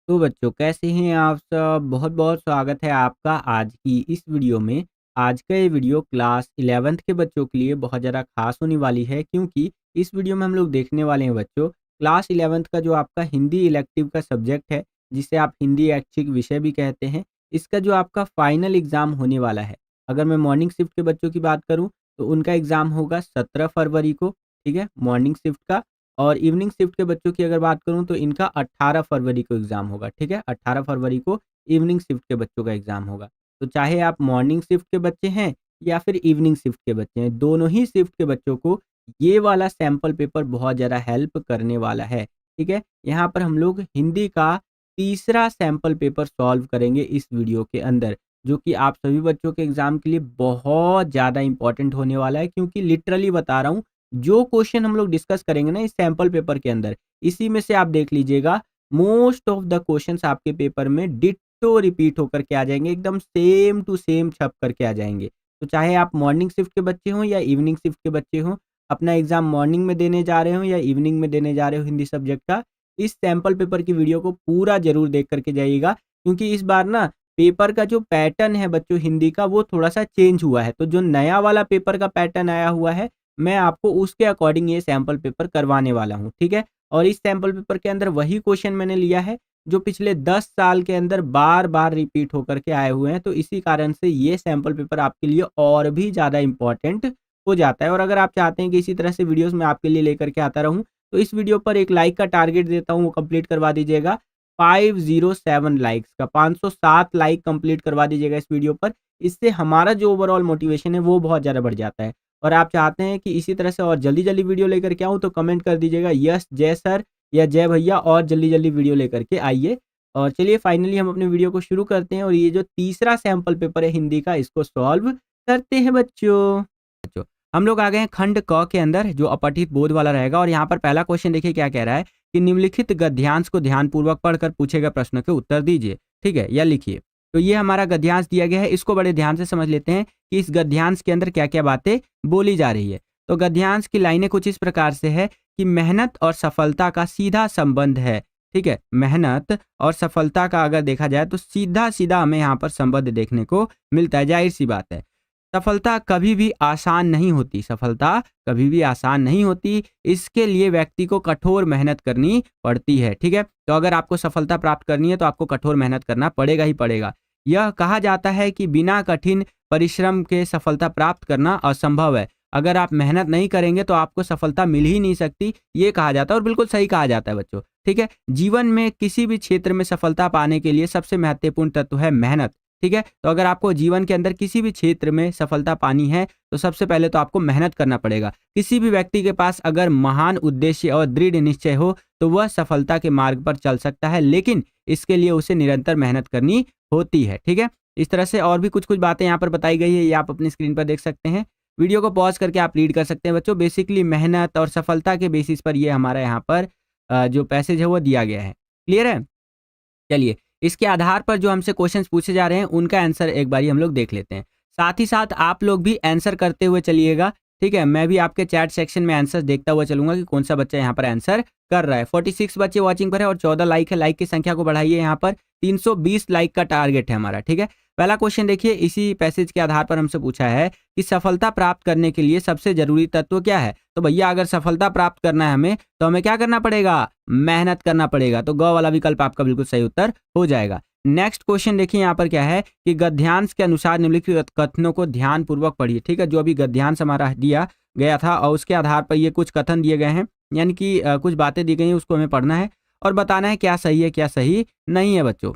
तो बच्चों कैसे हैं आप सब? बहुत बहुत स्वागत है आपका आज की इस वीडियो में। आज का ये वीडियो क्लास 11th के बच्चों के लिए बहुत ज़्यादा खास होने वाली है, क्योंकि इस वीडियो में हम लोग देखने वाले हैं बच्चों क्लास 11th का जो आपका हिंदी इलेक्टिव का सब्जेक्ट है, जिसे आप हिंदी ऐच्छिक विषय भी कहते हैं। इसका जो आपका फाइनल एग्ज़ाम होने वाला है, अगर मैं मॉर्निंग शिफ्ट के बच्चों की बात करूँ तो उनका एग्ज़ाम होगा 17 फरवरी को। ठीक है, मॉर्निंग शिफ्ट का। और इवनिंग शिफ्ट के बच्चों की अगर बात करूँ तो इनका 18 फरवरी को एग्ज़ाम होगा। ठीक है, 18 फरवरी को इवनिंग शिफ्ट के बच्चों का एग्ज़ाम होगा। तो चाहे आप मॉर्निंग शिफ्ट के बच्चे हैं या फिर इवनिंग शिफ्ट के बच्चे हैं, दोनों ही शिफ्ट के बच्चों को ये वाला सैंपल पेपर बहुत ज़्यादा हेल्प करने वाला है। ठीक है, यहाँ पर हम लोग हिंदी का तीसरा सैंपल पेपर सॉल्व करेंगे इस वीडियो के अंदर, जो कि आप सभी बच्चों के एग्ज़ाम के लिए बहुत ज़्यादा इंपॉर्टेंट होने वाला है, क्योंकि लिटरली बता रहा हूँ, जो क्वेश्चन हम लोग डिस्कस करेंगे ना इस सैंपल पेपर के अंदर, इसी में से आप देख लीजिएगा मोस्ट ऑफ द क्वेश्चंस आपके पेपर में डिट्टो रिपीट होकर के आ जाएंगे, एकदम सेम टू सेम छप करके आ जाएंगे। तो चाहे आप मॉर्निंग शिफ्ट के बच्चे हों या इवनिंग शिफ्ट के बच्चे हों, अपना एग्जाम मॉर्निंग में देने जा रहे हो या इवनिंग में देने जा रहे हो हिंदी सब्जेक्ट का, इस सैंपल पेपर की वीडियो को पूरा जरूर देख करके जाइएगा, क्योंकि इस बार ना पेपर का जो पैटर्न है बच्चों हिंदी का, वो थोड़ा सा चेंज हुआ है। तो जो नया वाला पेपर का पैटर्न आया हुआ है, मैं आपको उसके अकॉर्डिंग ये सैंपल पेपर करवाने वाला हूँ। ठीक है, और इस सैंपल पेपर के अंदर वही क्वेश्चन मैंने लिया है जो पिछले 10 साल के अंदर बार बार रिपीट होकर के आए हुए हैं। तो इसी कारण से ये सैंपल पेपर आपके लिए और भी ज़्यादा इंपॉर्टेंट हो जाता है। और अगर आप चाहते हैं कि इसी तरह से वीडियोस मैं आपके लिए लेकर के आता रहूं, तो इस वीडियो पर एक लाइक का टारगेट देता हूं, वो कंप्लीट करवा दीजिएगा। 507 लाइक्स का, 507 लाइक कंप्लीट करवा दीजिएगा इस वीडियो पर। इससे हमारा जो ओवरऑल मोटिवेशन है वो बहुत ज़्यादा बढ़ जाता है। और आप चाहते हैं कि इसी तरह से और जल्दी-जल्दी वीडियो लेकर के आऊँ, तो कमेंट कर दीजिएगा यस जय सर या जय भैया, और जल्दी-जल्दी वीडियो लेकर के आइए। और चलिए फाइनली हम अपने वीडियो को शुरू करते हैं, और ये जो तीसरा सैंपल पेपर है हिंदी का, इसको सॉल्व करते हैं बच्चों। बच्चों, हम लोग आ गए हैं खंड क के अंदर, जो अपठित बोध वाला रहेगा। और यहाँ पर पहला क्वेश्चन देखिए क्या कह रहा है कि निम्नलिखित गद्यांश को ध्यानपूर्वक पढ़कर पूछे गए प्रश्न के उत्तर दीजिए। ठीक है, या लिखिए। तो ये हमारा गद्यांश दिया गया है, इसको बड़े ध्यान से समझ लेते हैं कि इस गद्यांश के अंदर क्या क्या बातें बोली जा रही है। तो गद्यांश की लाइनें कुछ इस प्रकार से है कि मेहनत और सफलता का सीधा संबंध है। ठीक है, मेहनत और सफलता का अगर देखा जाए तो सीधा सीधा हमें यहाँ पर संबंध देखने को मिलता है। जाहिर सी बात है, सफलता कभी भी आसान नहीं होती, सफलता कभी भी आसान नहीं होती। इसके लिए व्यक्ति को कठोर मेहनत करनी पड़ती है। ठीक है, तो अगर आपको सफलता प्राप्त करनी है तो आपको कठोर मेहनत करना पड़ेगा ही पड़ेगा। यह कहा जाता है कि बिना कठिन परिश्रम के सफलता प्राप्त करना असंभव है। अगर आप मेहनत नहीं करेंगे तो आपको सफलता मिल ही नहीं सकती, ये कहा जाता है, और बिल्कुल सही कहा जाता है बच्चों। ठीक है, जीवन में किसी भी क्षेत्र में सफलता पाने के लिए सबसे महत्वपूर्ण तत्व है मेहनत। ठीक है, तो अगर आपको जीवन के अंदर किसी भी क्षेत्र में सफलता पानी है तो सबसे पहले तो आपको मेहनत करना पड़ेगा। किसी भी व्यक्ति के पास अगर महान उद्देश्य और दृढ़ निश्चय हो तो वह सफलता के मार्ग पर चल सकता है, लेकिन इसके लिए उसे निरंतर मेहनत करनी होती है। ठीक है, इस तरह से और भी कुछ कुछ बातें यहाँ पर बताई गई है, ये आप अपनी स्क्रीन पर देख सकते हैं। वीडियो को पॉज करके आप रीड कर सकते हैं बच्चों। बेसिकली मेहनत और सफलता के बेसिस पर ये हमारा यहाँ पर जो पैसेज है वो दिया गया है। क्लियर है? चलिए, इसके आधार पर जो हमसे क्वेश्चंस पूछे जा रहे हैं उनका आंसर एक बारी हम लोग देख लेते हैं। साथ ही साथ आप लोग भी आंसर करते हुए चलिएगा। ठीक है, मैं भी आपके चैट सेक्शन में आंसर देखता हुआ चलूंगा कि कौन सा बच्चा यहाँ पर आंसर कर रहा है। 46 बच्चे वॉचिंग पर है और 14 लाइक है। लाइक की संख्या को बढ़ाइए, यहाँ पर 320 लाइक का टारगेट है हमारा। ठीक है, पहला क्वेश्चन देखिए, इसी पैसेज के आधार पर हमसे पूछा है कि सफलता प्राप्त करने के लिए सबसे जरूरी तत्व क्या है। तो भैया अगर सफलता प्राप्त करना है हमें, तो हमें क्या करना पड़ेगा? मेहनत करना पड़ेगा। तो ग वाला विकल्प आपका बिल्कुल सही उत्तर हो जाएगा। नेक्स्ट क्वेश्चन देखिए यहाँ पर क्या है कि गद्यांश के अनुसार निम्नलिखित कथनों को ध्यानपूर्वक पढ़िए। ठीक है, जो अभी गद्यांश हमारा दिया गया था और उसके आधार पर ये कुछ कथन दिए गए हैं, यानी कि कुछ बातें दी गई हैं, उसको हमें पढ़ना है और बताना है क्या सही है क्या सही नहीं है बच्चों।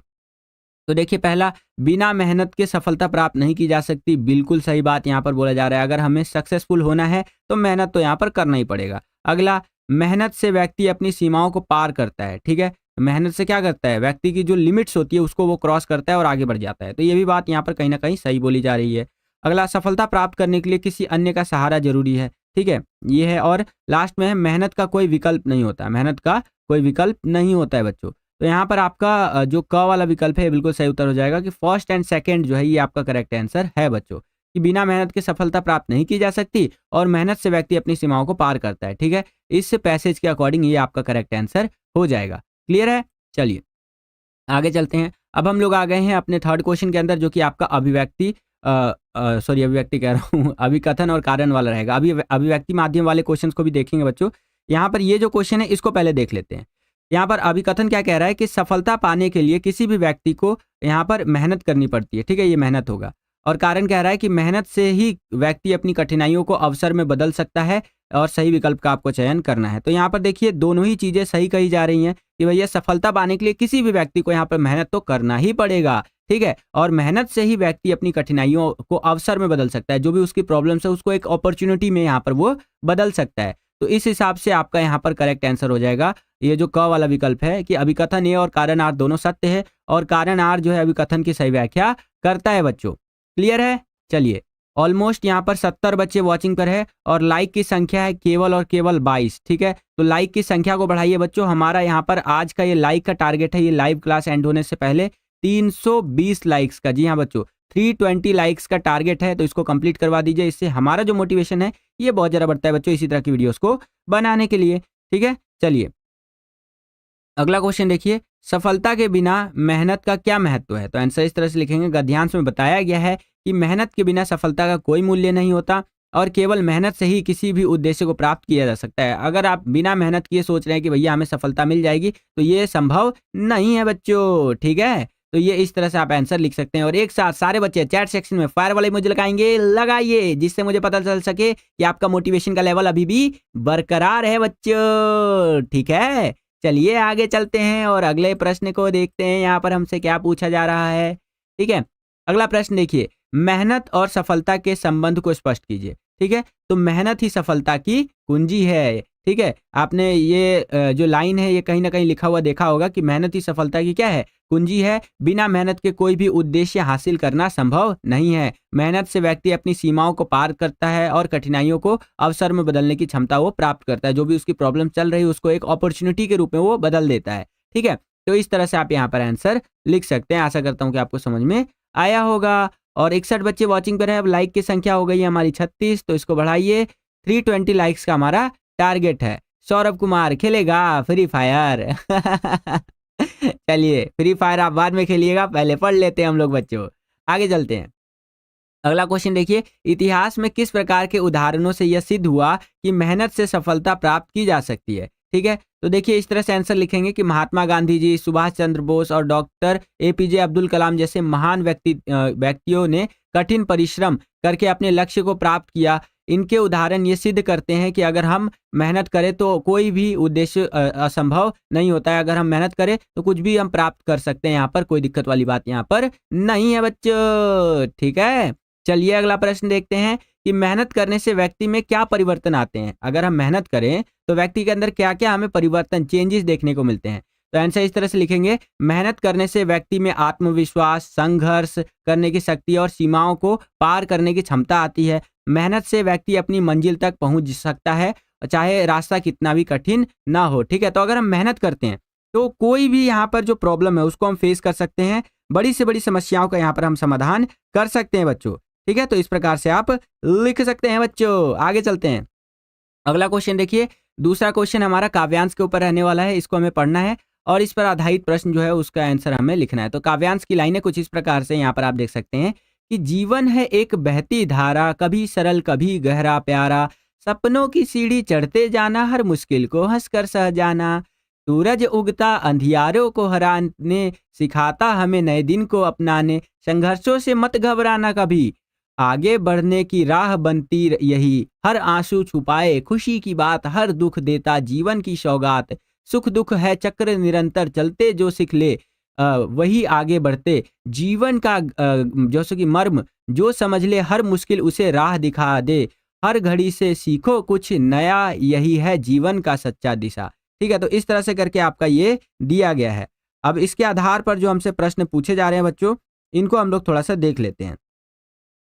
तो देखिए पहला, बिना मेहनत के सफलता प्राप्त नहीं की जा सकती। बिल्कुल सही बात यहाँ पर बोला जा रहा है। अगर हमें सक्सेसफुल होना है तो मेहनत तो यहाँ पर करना ही पड़ेगा। अगला, मेहनत से व्यक्ति अपनी सीमाओं को पार करता है। ठीक है, मेहनत से क्या करता है? व्यक्ति की जो लिमिट्स होती है उसको वो क्रॉस करता है और आगे बढ़ जाता है। तो ये भी बात यहाँ पर कहीं ना कहीं सही बोली जा रही है। अगला, सफलता प्राप्त करने के लिए किसी अन्य का सहारा जरूरी है। ठीक है, ये है। और लास्ट में है, मेहनत का कोई विकल्प नहीं होता। मेहनत का कोई विकल्प नहीं होता है बच्चों। तो यहाँ पर आपका जो क वाला विकल्प है बिल्कुल सही उत्तर हो जाएगा कि फर्स्ट एंड सेकंड जो है ये आपका करेक्ट आंसर है बच्चों, कि बिना मेहनत के सफलता प्राप्त नहीं की जा सकती और मेहनत से व्यक्ति अपनी सीमाओं को पार करता है। ठीक है, इस पैसेज के अकॉर्डिंग ये आपका करेक्ट आंसर हो जाएगा। क्लियर है? चलिए आगे चलते हैं। अब हम लोग आ गए हैं अपने थर्ड क्वेश्चन के अंदर, जो कि आपका अभिव्यक्ति कह रहा हूँ अभिकथन और कारण वाला रहेगा। अभिव्यक्ति माध्यम वाले क्वेश्चंस को भी देखेंगे बच्चों। यहाँ पर ये जो क्वेश्चन है इसको पहले देख लेते हैं। यहाँ पर अभिकथन क्या कह रहा है कि सफलता पाने के लिए किसी भी व्यक्ति को यहाँ पर मेहनत करनी पड़ती है। ठीक है, ये मेहनत होगा। और कारण कह रहा है कि मेहनत से ही व्यक्ति अपनी कठिनाइयों को अवसर में बदल सकता है और सही विकल्प का आपको चयन करना है। तो यहाँ पर देखिए दोनों ही चीजें सही कही जा रही हैं कि भैया सफलता पाने के लिए किसी भी व्यक्ति को यहाँ पर मेहनत तो करना ही पड़ेगा। ठीक है, और मेहनत से ही व्यक्ति अपनी कठिनाइयों को अवसर में बदल सकता है। जो भी उसकी प्रॉब्लम्स है उसको एक अपॉर्चुनिटी में यहाँ पर वो बदल सकता है। तो इस हिसाब से आपका यहाँ पर करेक्ट आंसर हो जाएगा ये जो क वाला विकल्प है कि अभिकथन ए और कारण आर दोनों सत्य है और कारण आर जो है अभिकथन की सही व्याख्या करता है बच्चों। क्लियर है? चलिए, ऑलमोस्ट यहाँ पर 70 बच्चे वॉचिंग पर है और लाइक की संख्या है केवल और केवल 22। ठीक है, तो लाइक की संख्या को बढ़ाइए बच्चों। हमारा यहाँ पर आज का ये लाइक का टारगेट है, ये लाइव क्लास एंड होने से पहले 320 लाइक्स का। जी हाँ बच्चों, 320 लाइक्स का टारगेट है, तो इसको कंप्लीट करवा दीजिए। इससे हमारा जो मोटिवेशन है ये बहुत ज़्यादा बढ़ता है बच्चों इसी तरह की वीडियोस को बनाने के लिए। ठीक है, चलिए अगला क्वेश्चन देखिए, सफलता के बिना मेहनत का क्या महत्व है? तो आंसर इस तरह से लिखेंगे, गद्यांश में बताया गया है कि मेहनत के बिना सफलता का कोई मूल्य नहीं होता और केवल मेहनत से ही किसी भी उद्देश्य को प्राप्त किया जा सकता है। अगर आप बिना मेहनत किए सोच रहे हैं कि भैया हमें सफलता मिल जाएगी, तो ये संभव नहीं है बच्चों। ठीक है, तो ये इस तरह से आप आंसर लिख सकते हैं। और एक साथ सारे बच्चे चैट सेक्शन में फायर वाले मुझे लगाएंगे, लगाइए, जिससे मुझे पता चल सके कि आपका मोटिवेशन का लेवल अभी भी बरकरार है बच्चों। ठीक है, चलिए आगे चलते हैं और अगले प्रश्न को देखते हैं यहाँ पर हमसे क्या पूछा जा रहा है। ठीक है, अगला प्रश्न देखिए, मेहनत और सफलता के संबंध को स्पष्ट कीजिए। ठीक है, तो मेहनत ही सफलता की कुंजी है। ठीक है, आपने ये जो लाइन है ये कहीं ना कहीं लिखा हुआ देखा होगा कि मेहनत ही सफलता की क्या है, कुंजी है। बिना मेहनत के कोई भी उद्देश्य हासिल करना संभव नहीं है। मेहनत से व्यक्ति अपनी सीमाओं को पार करता है और कठिनाइयों को अवसर में बदलने की क्षमता वो प्राप्त करता है। जो भी उसकी प्रॉब्लम चल रही है उसको एक अपॉर्चुनिटी के रूप में वो बदल देता है। ठीक है, तो इस तरह से आप यहाँ पर आंसर लिख सकते हैं। आशा करता हूँ कि आपको समझ में आया होगा। और 61 बच्चे वॉचिंग पर है। अब लाइक की संख्या हो गई है हमारी 36, तो इसको बढ़ाइए। 320 लाइक्स का हमारा टारगेट है। सौरभ कुमार खेलेगा फ्री फायर चलिए, फ्री फायर आप बाद में खेलिएगा, पहले पढ़ लेते हैं हम लोग बच्चों। आगे चलते हैं। अगला क्वेश्चन देखिए, इतिहास में किस प्रकार के उदाहरणों से यह सिद्ध हुआ कि मेहनत से सफलता प्राप्त की जा सकती है? ठीक है, तो देखिए इस तरह से आंसर लिखेंगे कि महात्मा गांधी जी, सुभाष चंद्र बोस और डॉक्टर एपीजे अब्दुल कलाम जैसे महान व्यक्तियों ने कठिन परिश्रम करके अपने लक्ष्य को प्राप्त किया। इनके उदाहरण ये सिद्ध करते हैं कि अगर हम मेहनत करें तो कोई भी उद्देश्य असंभव नहीं होता है। अगर हम मेहनत करें तो कुछ भी हम प्राप्त कर सकते हैं। यहाँ पर कोई दिक्कत वाली बात यहाँ पर नहीं है बच्चों। ठीक है, चलिए अगला प्रश्न देखते हैं कि मेहनत करने से व्यक्ति में क्या परिवर्तन आते हैं। अगर हम मेहनत करें तो व्यक्ति के अंदर क्या क्या हमें परिवर्तन, चेंजेस देखने को मिलते हैं। तो आंसर इस तरह से लिखेंगे, मेहनत करने से व्यक्ति में आत्मविश्वास, संघर्ष करने की शक्ति और सीमाओं को पार करने की क्षमता आती है। मेहनत से व्यक्ति अपनी मंजिल तक पहुंच सकता है, चाहे रास्ता कितना भी कठिन ना हो। ठीक है, तो अगर हम मेहनत करते हैं तो कोई भी यहाँ पर जो प्रॉब्लम है उसको हम फेस कर सकते हैं। बड़ी से बड़ी समस्याओं का यहाँ पर हम समाधान कर सकते हैं बच्चों। ठीक है, तो इस प्रकार से आप लिख सकते हैं बच्चों। आगे चलते हैं। अगला क्वेश्चन देखिए, दूसरा क्वेश्चन हमारा काव्यांश के ऊपर रहने वाला है। इसको हमें पढ़ना है और इस पर आधारित प्रश्न जो है उसका आंसर हमें लिखना है। तो काव्यांश की लाइनें कुछ इस प्रकार से यहाँ पर आप देख सकते हैं कि जीवन है एक बहती धारा, कभी सरल कभी गहरा प्यारा, सपनों की सीढ़ी चढ़ते जाना, हर मुश्किल को हंसकर सह जाना। सूरज उगता अंधियारों को हराने, सिखाता हमें नए दिन को अपनाने, संघर्षों से मत घबराना कभी, आगे बढ़ने की राह बनती यही, हर आंसू छुपाए खुशी की बात, हर दुख देता जीवन की सौगात, सुख दुख है चक्र निरंतर चलते, जो सीख ले वही आगे बढ़ते, जीवन का जैसे कि मर्म जो समझ ले, हर मुश्किल उसे राह दिखा दे, हर घड़ी से सीखो कुछ नया, यही है जीवन का सच्चा दिशा। ठीक है, तो इस तरह से करके आपका ये दिया गया है। अब इसके आधार पर जो हमसे प्रश्न पूछे जा रहे हैं बच्चों, इनको हम लोग थोड़ा सा देख लेते हैं।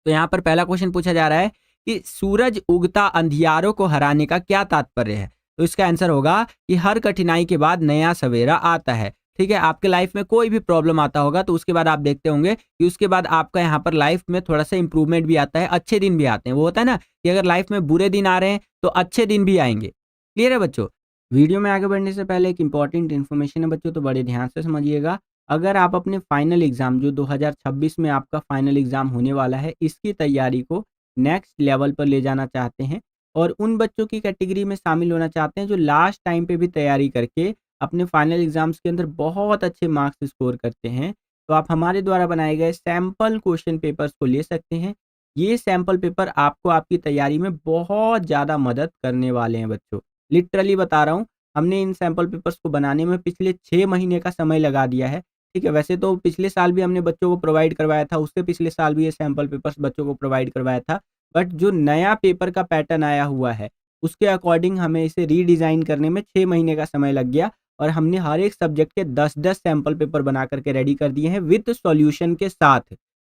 तो यहाँ पर पहला क्वेश्चन पूछा जा रहा है कि सूरज उगता अंधियारों को हराने का क्या तात्पर्य है? तो इसका आंसर होगा कि हर कठिनाई के बाद नया सवेरा आता है। ठीक है, आपके लाइफ में कोई भी प्रॉब्लम आता होगा तो उसके बाद आप देखते होंगे कि उसके बाद आपका यहाँ पर लाइफ में थोड़ा सा इंप्रूवमेंट भी आता है, अच्छे दिन भी आते हैं। वो होता है ना कि अगर लाइफ में बुरे दिन आ रहे हैं तो अच्छे दिन भी आएंगे। क्लियर है बच्चों? वीडियो में आगे बढ़ने से पहले एक इंपॉर्टेंट इन्फॉर्मेशन है बच्चों, तो बड़े ध्यान से समझिएगा। अगर आप अपने फाइनल एग्ज़ाम जो 2026 में आपका फाइनल एग्ज़ाम होने वाला है, इसकी तैयारी को नेक्स्ट लेवल पर ले जाना चाहते हैं और उन बच्चों की कैटेगरी में शामिल होना चाहते हैं जो लास्ट टाइम पे भी तैयारी करके अपने फाइनल एग्ज़ाम्स के अंदर बहुत अच्छे मार्क्स स्कोर करते हैं, तो आप हमारे द्वारा बनाए गए सैंपल क्वेश्चन पेपर्स को ले सकते हैं। ये सैंपल पेपर आपको आपकी तैयारी में बहुत ज़्यादा मदद करने वाले हैं बच्चों। लिटरली बता रहा हूँ, हमने इन सैंपल पेपर्स को बनाने में पिछले 6 महीने का समय लगा दिया है, ठीक है? वैसे तो पिछले साल भी हमने बच्चों को प्रोवाइड करवाया था, उससे पिछले साल भी ये सैंपल पेपर्स बच्चों को प्रोवाइड करवाया था। बट जो नया पेपर का पैटर्न आया हुआ है, उसके अकॉर्डिंग हमें इसे रीडिज़ाइन करने में 6 महीने का समय लग गया और हमने हर एक सब्जेक्ट के 10-10 सैंपल पेपर बना कर के रेडी कर दिए हैं विद सॉल्यूशन के साथ,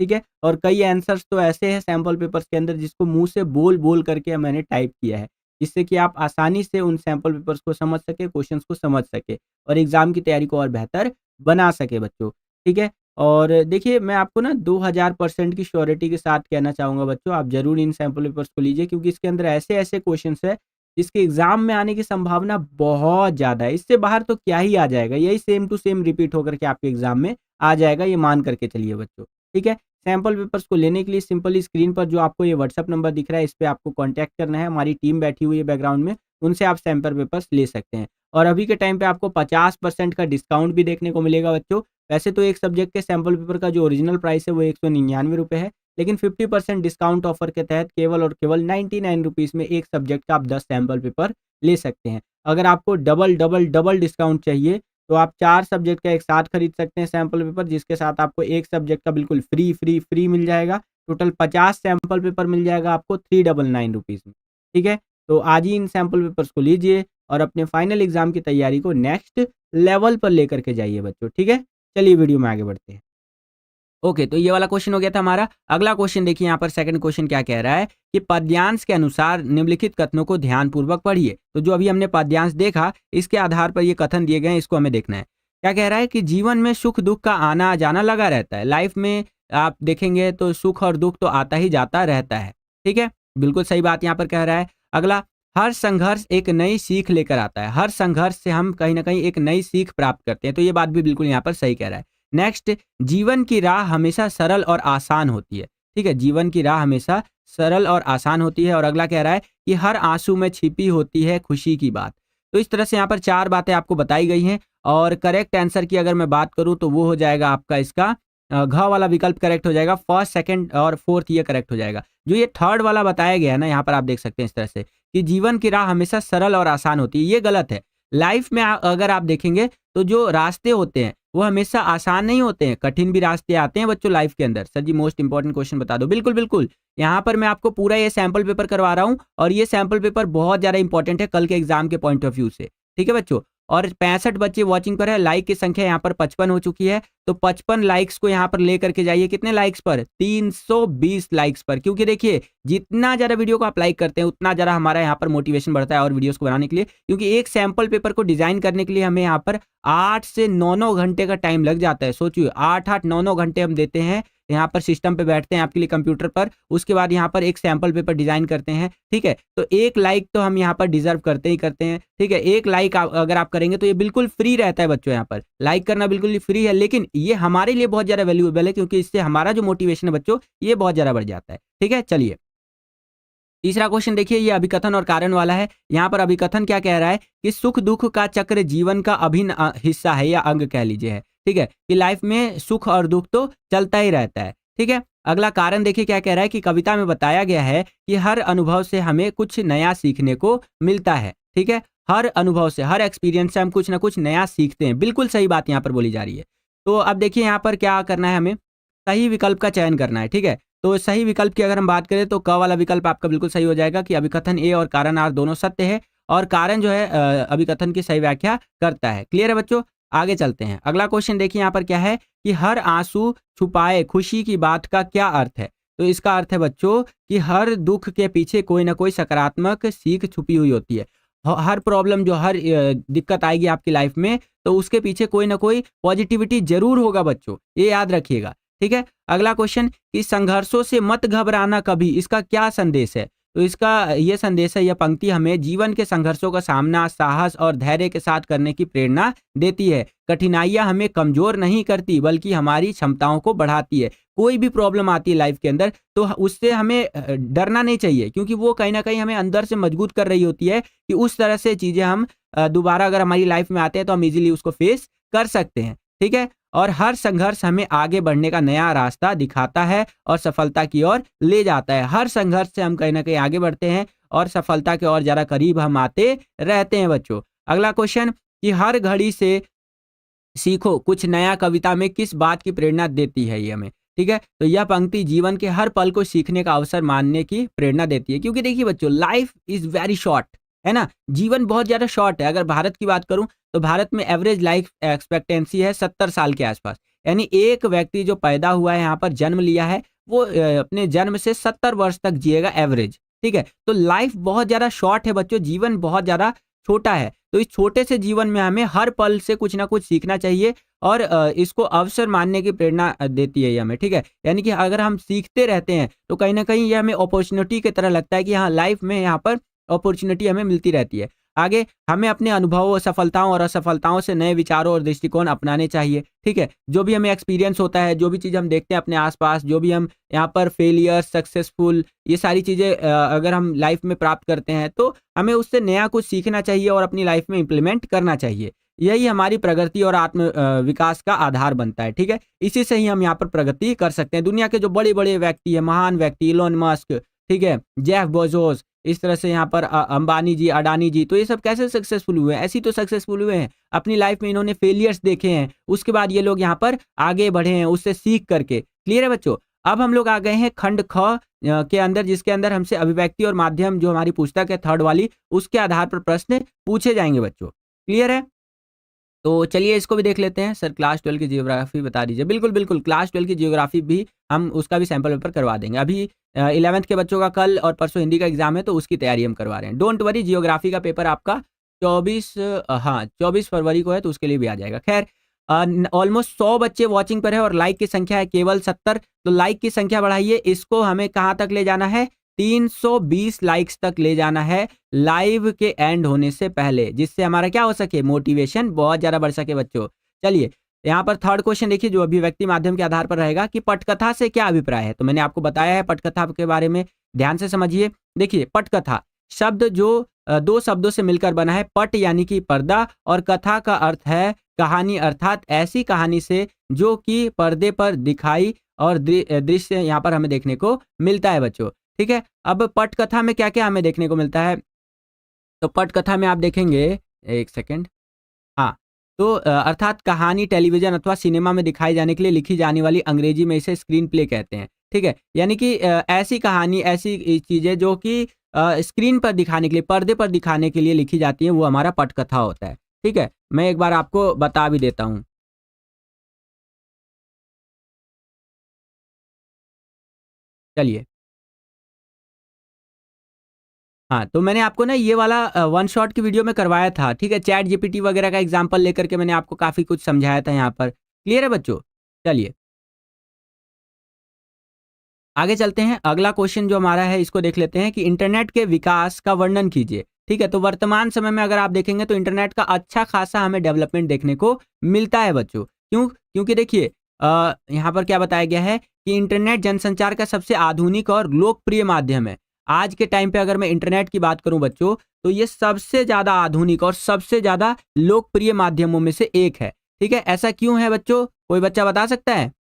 ठीक है? और कई आंसर्स तो ऐसे हैं सैंपल पेपर्स के अंदर जिसको मुँह से बोल-बोल करके मैंने टाइप किया है, जिससे कि आप आसानी से उन सैंपल पेपर्स को समझ सकें, क्वेश्चंस को समझ सकें और एग्ज़ाम की तैयारी को और बेहतर बना सकें बच्चों, ठीक है? और देखिए मैं आपको ना 2000% की श्योरिटी के साथ कहना चाहूँगा बच्चों, आप ज़रूर इन सैंपल पेपर्स को लीजिए क्योंकि इसके अंदर ऐसे-ऐसे क्वेश्चंस हैं, जिसके एग्ज़ाम में आने की संभावना बहुत ज़्यादा है। इससे बाहर तो क्या ही आ जाएगा, यही सेम टू सेम रिपीट होकर के आपके एग्ज़ाम में आ जाएगा, ये मान करके चलिए बच्चों, ठीक है? सैंपल पेपर्स को लेने के लिए सिंपली स्क्रीन पर जो आपको ये व्हाट्सएप नंबर दिख रहा है, इस पे आपको कॉन्टैक्ट करना है, हमारी टीम बैठी हुई है बैकग्राउंड में, उनसे आप सैंपल पेपर्स ले सकते हैं। और अभी के टाइम पे आपको 50% का डिस्काउंट भी देखने को मिलेगा बच्चों। वैसे तो एक सब्जेक्ट के सैंपल पेपर का जो ओरिजिनल प्राइस है वो ₹199 है, लेकिन 50% डिस्काउंट ऑफर के तहत केवल और केवल ₹99 में एक सब्जेक्ट का आप 10 सैंपल पेपर ले सकते हैं। अगर आपको डबल डिस्काउंट चाहिए, तो आप 4 सब्जेक्ट का एक साथ खरीद सकते हैं सैंपल पेपर, जिसके साथ आपको एक सब्जेक्ट का बिल्कुल फ्री मिल जाएगा। टोटल 50 सैंपल पेपर मिल जाएगा आपको ₹399 में, ठीक है? तो आज ही इन सैंपल पेपर्स को लीजिए और अपने फाइनल एग्ज़ाम की तैयारी को नेक्स्ट लेवल पर लेकर के जाइए बच्चों, ठीक है? चलिए वीडियो में आगे बढ़ते हैं। ओके, तो ये वाला क्वेश्चन हो गया था हमारा। अगला क्वेश्चन देखिए यहाँ पर सेकंड क्वेश्चन क्या कह रहा है कि पद्यांश के अनुसार निम्नलिखित कथनों को ध्यानपूर्वक पढ़िए। तो जो अभी हमने पद्यांश देखा, इसके आधार पर ये कथन दिए गए हैं, इसको हमें देखना है। क्या कह रहा है कि जीवन में सुख-दुःख का आना-जाना लगा रहता है। लाइफ में आप देखेंगे तो सुख और दुःख तो आता ही जाता रहता है, ठीक है? बिल्कुल सही बात यहाँ पर कह रहा है। अगला, हर संघर्ष एक नई सीख लेकर आता है। हर संघर्ष से हम कहीं न कहीं एक नई सीख प्राप्त करते हैं। तो ये बात भी बिल्कुल यहाँ पर सही कह रहा है। नेक्स्ट, जीवन की राह हमेशा सरल और आसान होती है, ठीक है? जीवन की राह हमेशा सरल और आसान होती है। और अगला कह रहा है कि हर आंसू में छिपी होती है खुशी की बात। तो इस तरह से यहाँ पर 4 बातें आपको बताई गई हैं और करेक्ट आंसर की अगर मैं बात करूँ तो वो हो जाएगा आपका इसका घ वाला विकल्प करेक्ट हो जाएगा। फर्स्ट, सेकंड और फोर्थ ये करेक्ट हो जाएगा। जो ये थर्ड वाला बताया गया है ना, यहाँ पर आप देख सकते हैं इस तरह से कि जीवन की राह हमेशा सरल और आसान होती है, ये गलत है। लाइफ में अगर आप देखेंगे तो जो रास्ते होते हैं वो हमेशा आसान नहीं होते हैं, कठिन भी रास्ते आते हैं बच्चों लाइफ के अंदर। सर जी मोस्ट इंपॉर्टेंट क्वेश्चन बता दो। बिल्कुल, बिल्कुल। यहाँ पर मैं आपको पूरा ये सैंपल पेपर करवा रहा हूँ और ये सैंपल पेपर बहुत ज़्यादा इंपॉर्टेंट है कल के एग्जाम के पॉइंट ऑफ व्यू से, ठीक है बच्चों? और 65 बच्चे वॉचिंग पर है, लाइक की संख्या यहाँ पर 55 हो चुकी है, तो 55 लाइक्स को यहाँ पर लेकर के जाइए। कितने लाइक्स पर? 320 लाइक्स पर। क्योंकि देखिए जितना ज़्यादा वीडियो को आप लाइक करते हैं उतना ज़्यादा हमारा यहाँ पर मोटिवेशन बढ़ता है और वीडियोस को बनाने के लिए। क्योंकि एक सैंपल पेपर को डिज़ाइन करने के लिए हमें यहाँ पर 8 से 9-9 घंटे का टाइम लग जाता है। सोचिए 8-8 9-9 घंटे हम देते हैं, यहाँ पर सिस्टम पे बैठते हैं आपके लिए कंप्यूटर पर, उसके बाद यहाँ पर एक सैंपल पेपर डिज़ाइन करते हैं, ठीक है? तो एक लाइक तो हम यहाँ पर डिज़र्व करते ही करते हैं, ठीक है? एक लाइक अगर आप करेंगे तो ये बिल्कुल फ्री रहता है बच्चों। यहाँ पर लाइक करना बिल्कुल ही फ्री है, लेकिन ये हमारे लिए बहुत ज़्यादा वैल्यूएबल है क्योंकि इससे हमारा जो मोटिवेशन है बच्चों, ये बहुत ज़्यादा बढ़ जाता है, ठीक है? चलिए तीसरा क्वेश्चन देखिए, ये अभिकथन और कारण वाला है। यहाँ पर अभिकथन क्या कह रहा है कि सुख दुख का चक्र जीवन का अभिन्न हिस्सा है या अंग कह लीजिए है, ठीक है? कि लाइफ में सुख और दुख तो चलता ही रहता है, ठीक है? अगला कारण देखिए क्या कह रहा है कि कविता में बताया गया है कि हर अनुभव से हमें कुछ नया सीखने को मिलता है, ठीक है? हर अनुभव से, हर एक्सपीरियंस से हम कुछ ना कुछ नया सीखते हैं। बिल्कुल सही बात यहाँ पर बोली जा रही है। तो अब देखिए यहाँ पर क्या करना है, हमें सही विकल्प का चयन करना है, ठीक है? तो सही विकल्प की अगर हम बात करें तो क वाला विकल्प आपका बिल्कुल सही हो जाएगा कि अभिकथन ए और कारण आर दोनों सत्य है और कारण जो है अभिकथन की सही व्याख्या करता है। क्लियर है बच्चों? आगे चलते हैं। अगला क्वेश्चन देखिए यहाँ पर क्या है कि हर आंसू छुपाए खुशी की बात का क्या अर्थ है? तो इसका अर्थ है बच्चों कि हर दुख के पीछे कोई ना कोई सकारात्मक सीख छुपी हुई होती है। हर प्रॉब्लम जो हर दिक्कत आएगी आपकी लाइफ में तो उसके पीछे कोई ना कोई पॉजिटिविटी जरूर होगा बच्चों, ये याद रखिएगा, ठीक है? अगला क्वेश्चन कि संघर्षों से मत घबराना कभी, इसका क्या संदेश है? तो इसका ये संदेश है, यह पंक्ति हमें जीवन के संघर्षों का सामना साहस और धैर्य के साथ करने की प्रेरणा देती है। कठिनाइयाँ हमें कमज़ोर नहीं करती बल्कि हमारी क्षमताओं को बढ़ाती है। कोई भी प्रॉब्लम आती है लाइफ के अंदर तो उससे हमें डरना नहीं चाहिए, क्योंकि वो कहीं न कहीं हमें अंदर से मजबूत कर रही होती है कि उस तरह से चीज़ें हम दोबारा अगर हमारी लाइफ में आते हैं तो हम ईज़िली उसको फेस कर सकते हैं। ठीक है? और हर संघर्ष हमें आगे बढ़ने का नया रास्ता दिखाता है और सफलता की ओर ले जाता है। हर संघर्ष से हम कहीं न कहीं आगे बढ़ते हैं और सफलता के और ज़्यादा करीब हम आते रहते हैं बच्चों। अगला क्वेश्चन कि हर घड़ी से सीखो कुछ नया कविता में किस बात की प्रेरणा देती है ये हमें? ठीक है? तो यह पंक्ति जीवन के हर पल को सीखने का अवसर मानने की प्रेरणा देती है, क्योंकि देखिए बच्चों, लाइफ इज़ वेरी शॉर्ट, है ना? जीवन बहुत ज़्यादा शॉर्ट है। अगर भारत की बात करूँ तो भारत में एवरेज लाइफ एक्सपेक्टेंसी है 70 साल के आसपास। यानी एक व्यक्ति जो पैदा हुआ है, यहाँ पर जन्म लिया है, वो अपने जन्म से 70 वर्ष तक जिएगा एवरेज। ठीक है? तो लाइफ बहुत ज़्यादा शॉर्ट है बच्चों, जीवन बहुत ज़्यादा छोटा है। तो इस छोटे से जीवन में हमें हर पल से कुछ ना कुछ सीखना चाहिए और इसको अवसर मानने की प्रेरणा देती है ये हमें। ठीक है? यानी कि अगर हम सीखते रहते हैं तो कहीं न कहीं ये हमें अपॉर्च्युनिटी की तरह लगता है कि हाँ, लाइफ में यहाँ पर अपॉर्च्युनिटी हमें मिलती रहती है। आगे हमें अपने अनुभवों, सफलताओं और असफलताओं से नए विचारों और दृष्टिकोण अपनाने चाहिए। ठीक है? जो भी हमें एक्सपीरियंस होता है, जो भी चीज़ हम देखते हैं अपने आस-पास, जो भी हम यहाँ पर फेलियर, सक्सेसफुल, ये सारी चीज़ें अगर हम लाइफ में प्राप्त करते हैं तो हमें उससे नया कुछ सीखना चाहिए और अपनी लाइफ में इम्प्लीमेंट करना चाहिए। यही हमारी प्रगति और आत्म विकास का आधार बनता है। ठीक है? इसी से ही हम यहाँ पर प्रगति कर सकते हैं। दुनिया के जो बड़े-बड़े व्यक्ति हैं, महान व्यक्ति, इलोन मस्क, ठीक है, जेफ बेज़ोस, इस तरह से यहाँ पर अंबानी जी, अडानी जी, तो ये सब कैसे सक्सेसफुल हुए हैं? ऐसे ही तो सक्सेसफुल हुए हैं। अपनी लाइफ में इन्होंने फेलियर्स देखे हैं, उसके बाद ये लोग यहाँ पर आगे बढ़े हैं, उससे सीख करके। क्लियर है बच्चों? अब हम लोग आ गए हैं खंड ख के अंदर, जिसके अंदर हमसे अभिव्यक्ति और माध्यम, जो हमारी पुस्तक है थर्ड वाली, उसके आधार पर प्रश्न पूछे जाएँगे बच्चों। क्लियर है? तो चलिए इसको भी देख लेते हैं। सर क्लास 12 की जियोग्राफी बता दीजिए। बिल्कुल, बिल्कुल, क्लास 12 की जियोग्राफी भी हम उसका भी सैंपल पेपर करवा देंगे। अभी 11th के बच्चों का कल और परसों हिंदी का एग्ज़ाम है तो उसकी तैयारी हम करवा रहे हैं। डोंट वरी, जियोग्राफी का पेपर आपका 24 फरवरी को है तो उसके लिए भी आ जाएगा। ख़ैर ऑलमोस्ट 100 बच्चे वॉचिंग पर है और लाइक की संख्या है केवल 70, तो लाइक की संख्या बढ़ाइए। इसको हमें कहाँ तक ले जाना है? 320 लाइक्स तक ले जाना है लाइव के एंड होने से पहले, जिससे हमारा क्या हो सके? मोटिवेशन बहुत ज़्यादा बढ़ सके बच्चों। चलिए, यहाँ पर थर्ड क्वेश्चन देखिए, जो अभिव्यक्ति माध्यम के आधार पर रहेगा कि पटकथा से क्या अभिप्राय है? तो मैंने आपको बताया है पटकथा के बारे में, ध्यान से समझिए। देखिए, पटकथा शब्द जो 2 शब्दों से मिलकर बना है। पट यानी कि पर्दा और कथा का अर्थ है कहानी, अर्थात ऐसी कहानी से जो कि पर्दे पर दिखाई और दृश्य यहाँ पर हमें देखने को मिलता है बच्चों। ठीक है? अब पटकथा में क्या-क्या हमें देखने को मिलता है? तो पटकथा में आप देखेंगे, एक सेकंड, हाँ, तो अर्थात कहानी टेलीविज़न अथवा सिनेमा में दिखाई जाने के लिए लिखी जाने वाली, अंग्रेजी में इसे स्क्रीन प्ले कहते हैं। ठीक है? यानी कि ऐसी कहानी, ऐसी चीज़ें जो कि स्क्रीन पर दिखाने के लिए, पर्दे पर दिखाने के लिए लिखी जाती हैं, वो हमारा पटकथा होता है। ठीक है? मैं एक बार आपको बता भी देता हूँ। चलिए। हाँ, तो मैंने आपको ना ये वाला वन शॉट की वीडियो में करवाया था, ठीक है? चैट जीपीटी वगैरह का एग्ज़ाम्पल लेकर के मैंने आपको काफ़ी कुछ समझाया था यहाँ पर। क्लियर है बच्चों? चलिए, आगे चलते हैं। अगला क्वेश्चन जो हमारा है, इसको देख लेते हैं कि इंटरनेट के विकास का वर्णन कीजिए। ठीक है? तो वर्तमान समय में अगर आप देखेंगे तो इंटरनेट का अच्छा खासा हमें डेवलपमेंट देखने को मिलता है बच्चों। क्यों? क्योंकि देखिए यहाँ पर क्या बताया गया है कि इंटरनेट जनसंचार का सबसे आधुनिक और लोकप्रिय माध्यम है। आज के टाइम पे अगर मैं इंटरनेट की बात करूँ बच्चों, तो ये सबसे ज़्यादा आधुनिक और सबसे ज़्यादा लोकप्रिय माध्यमों में से एक है। ठीक है? ऐसा क्यों है बच्चों? कोई बच्चा बता सकता है?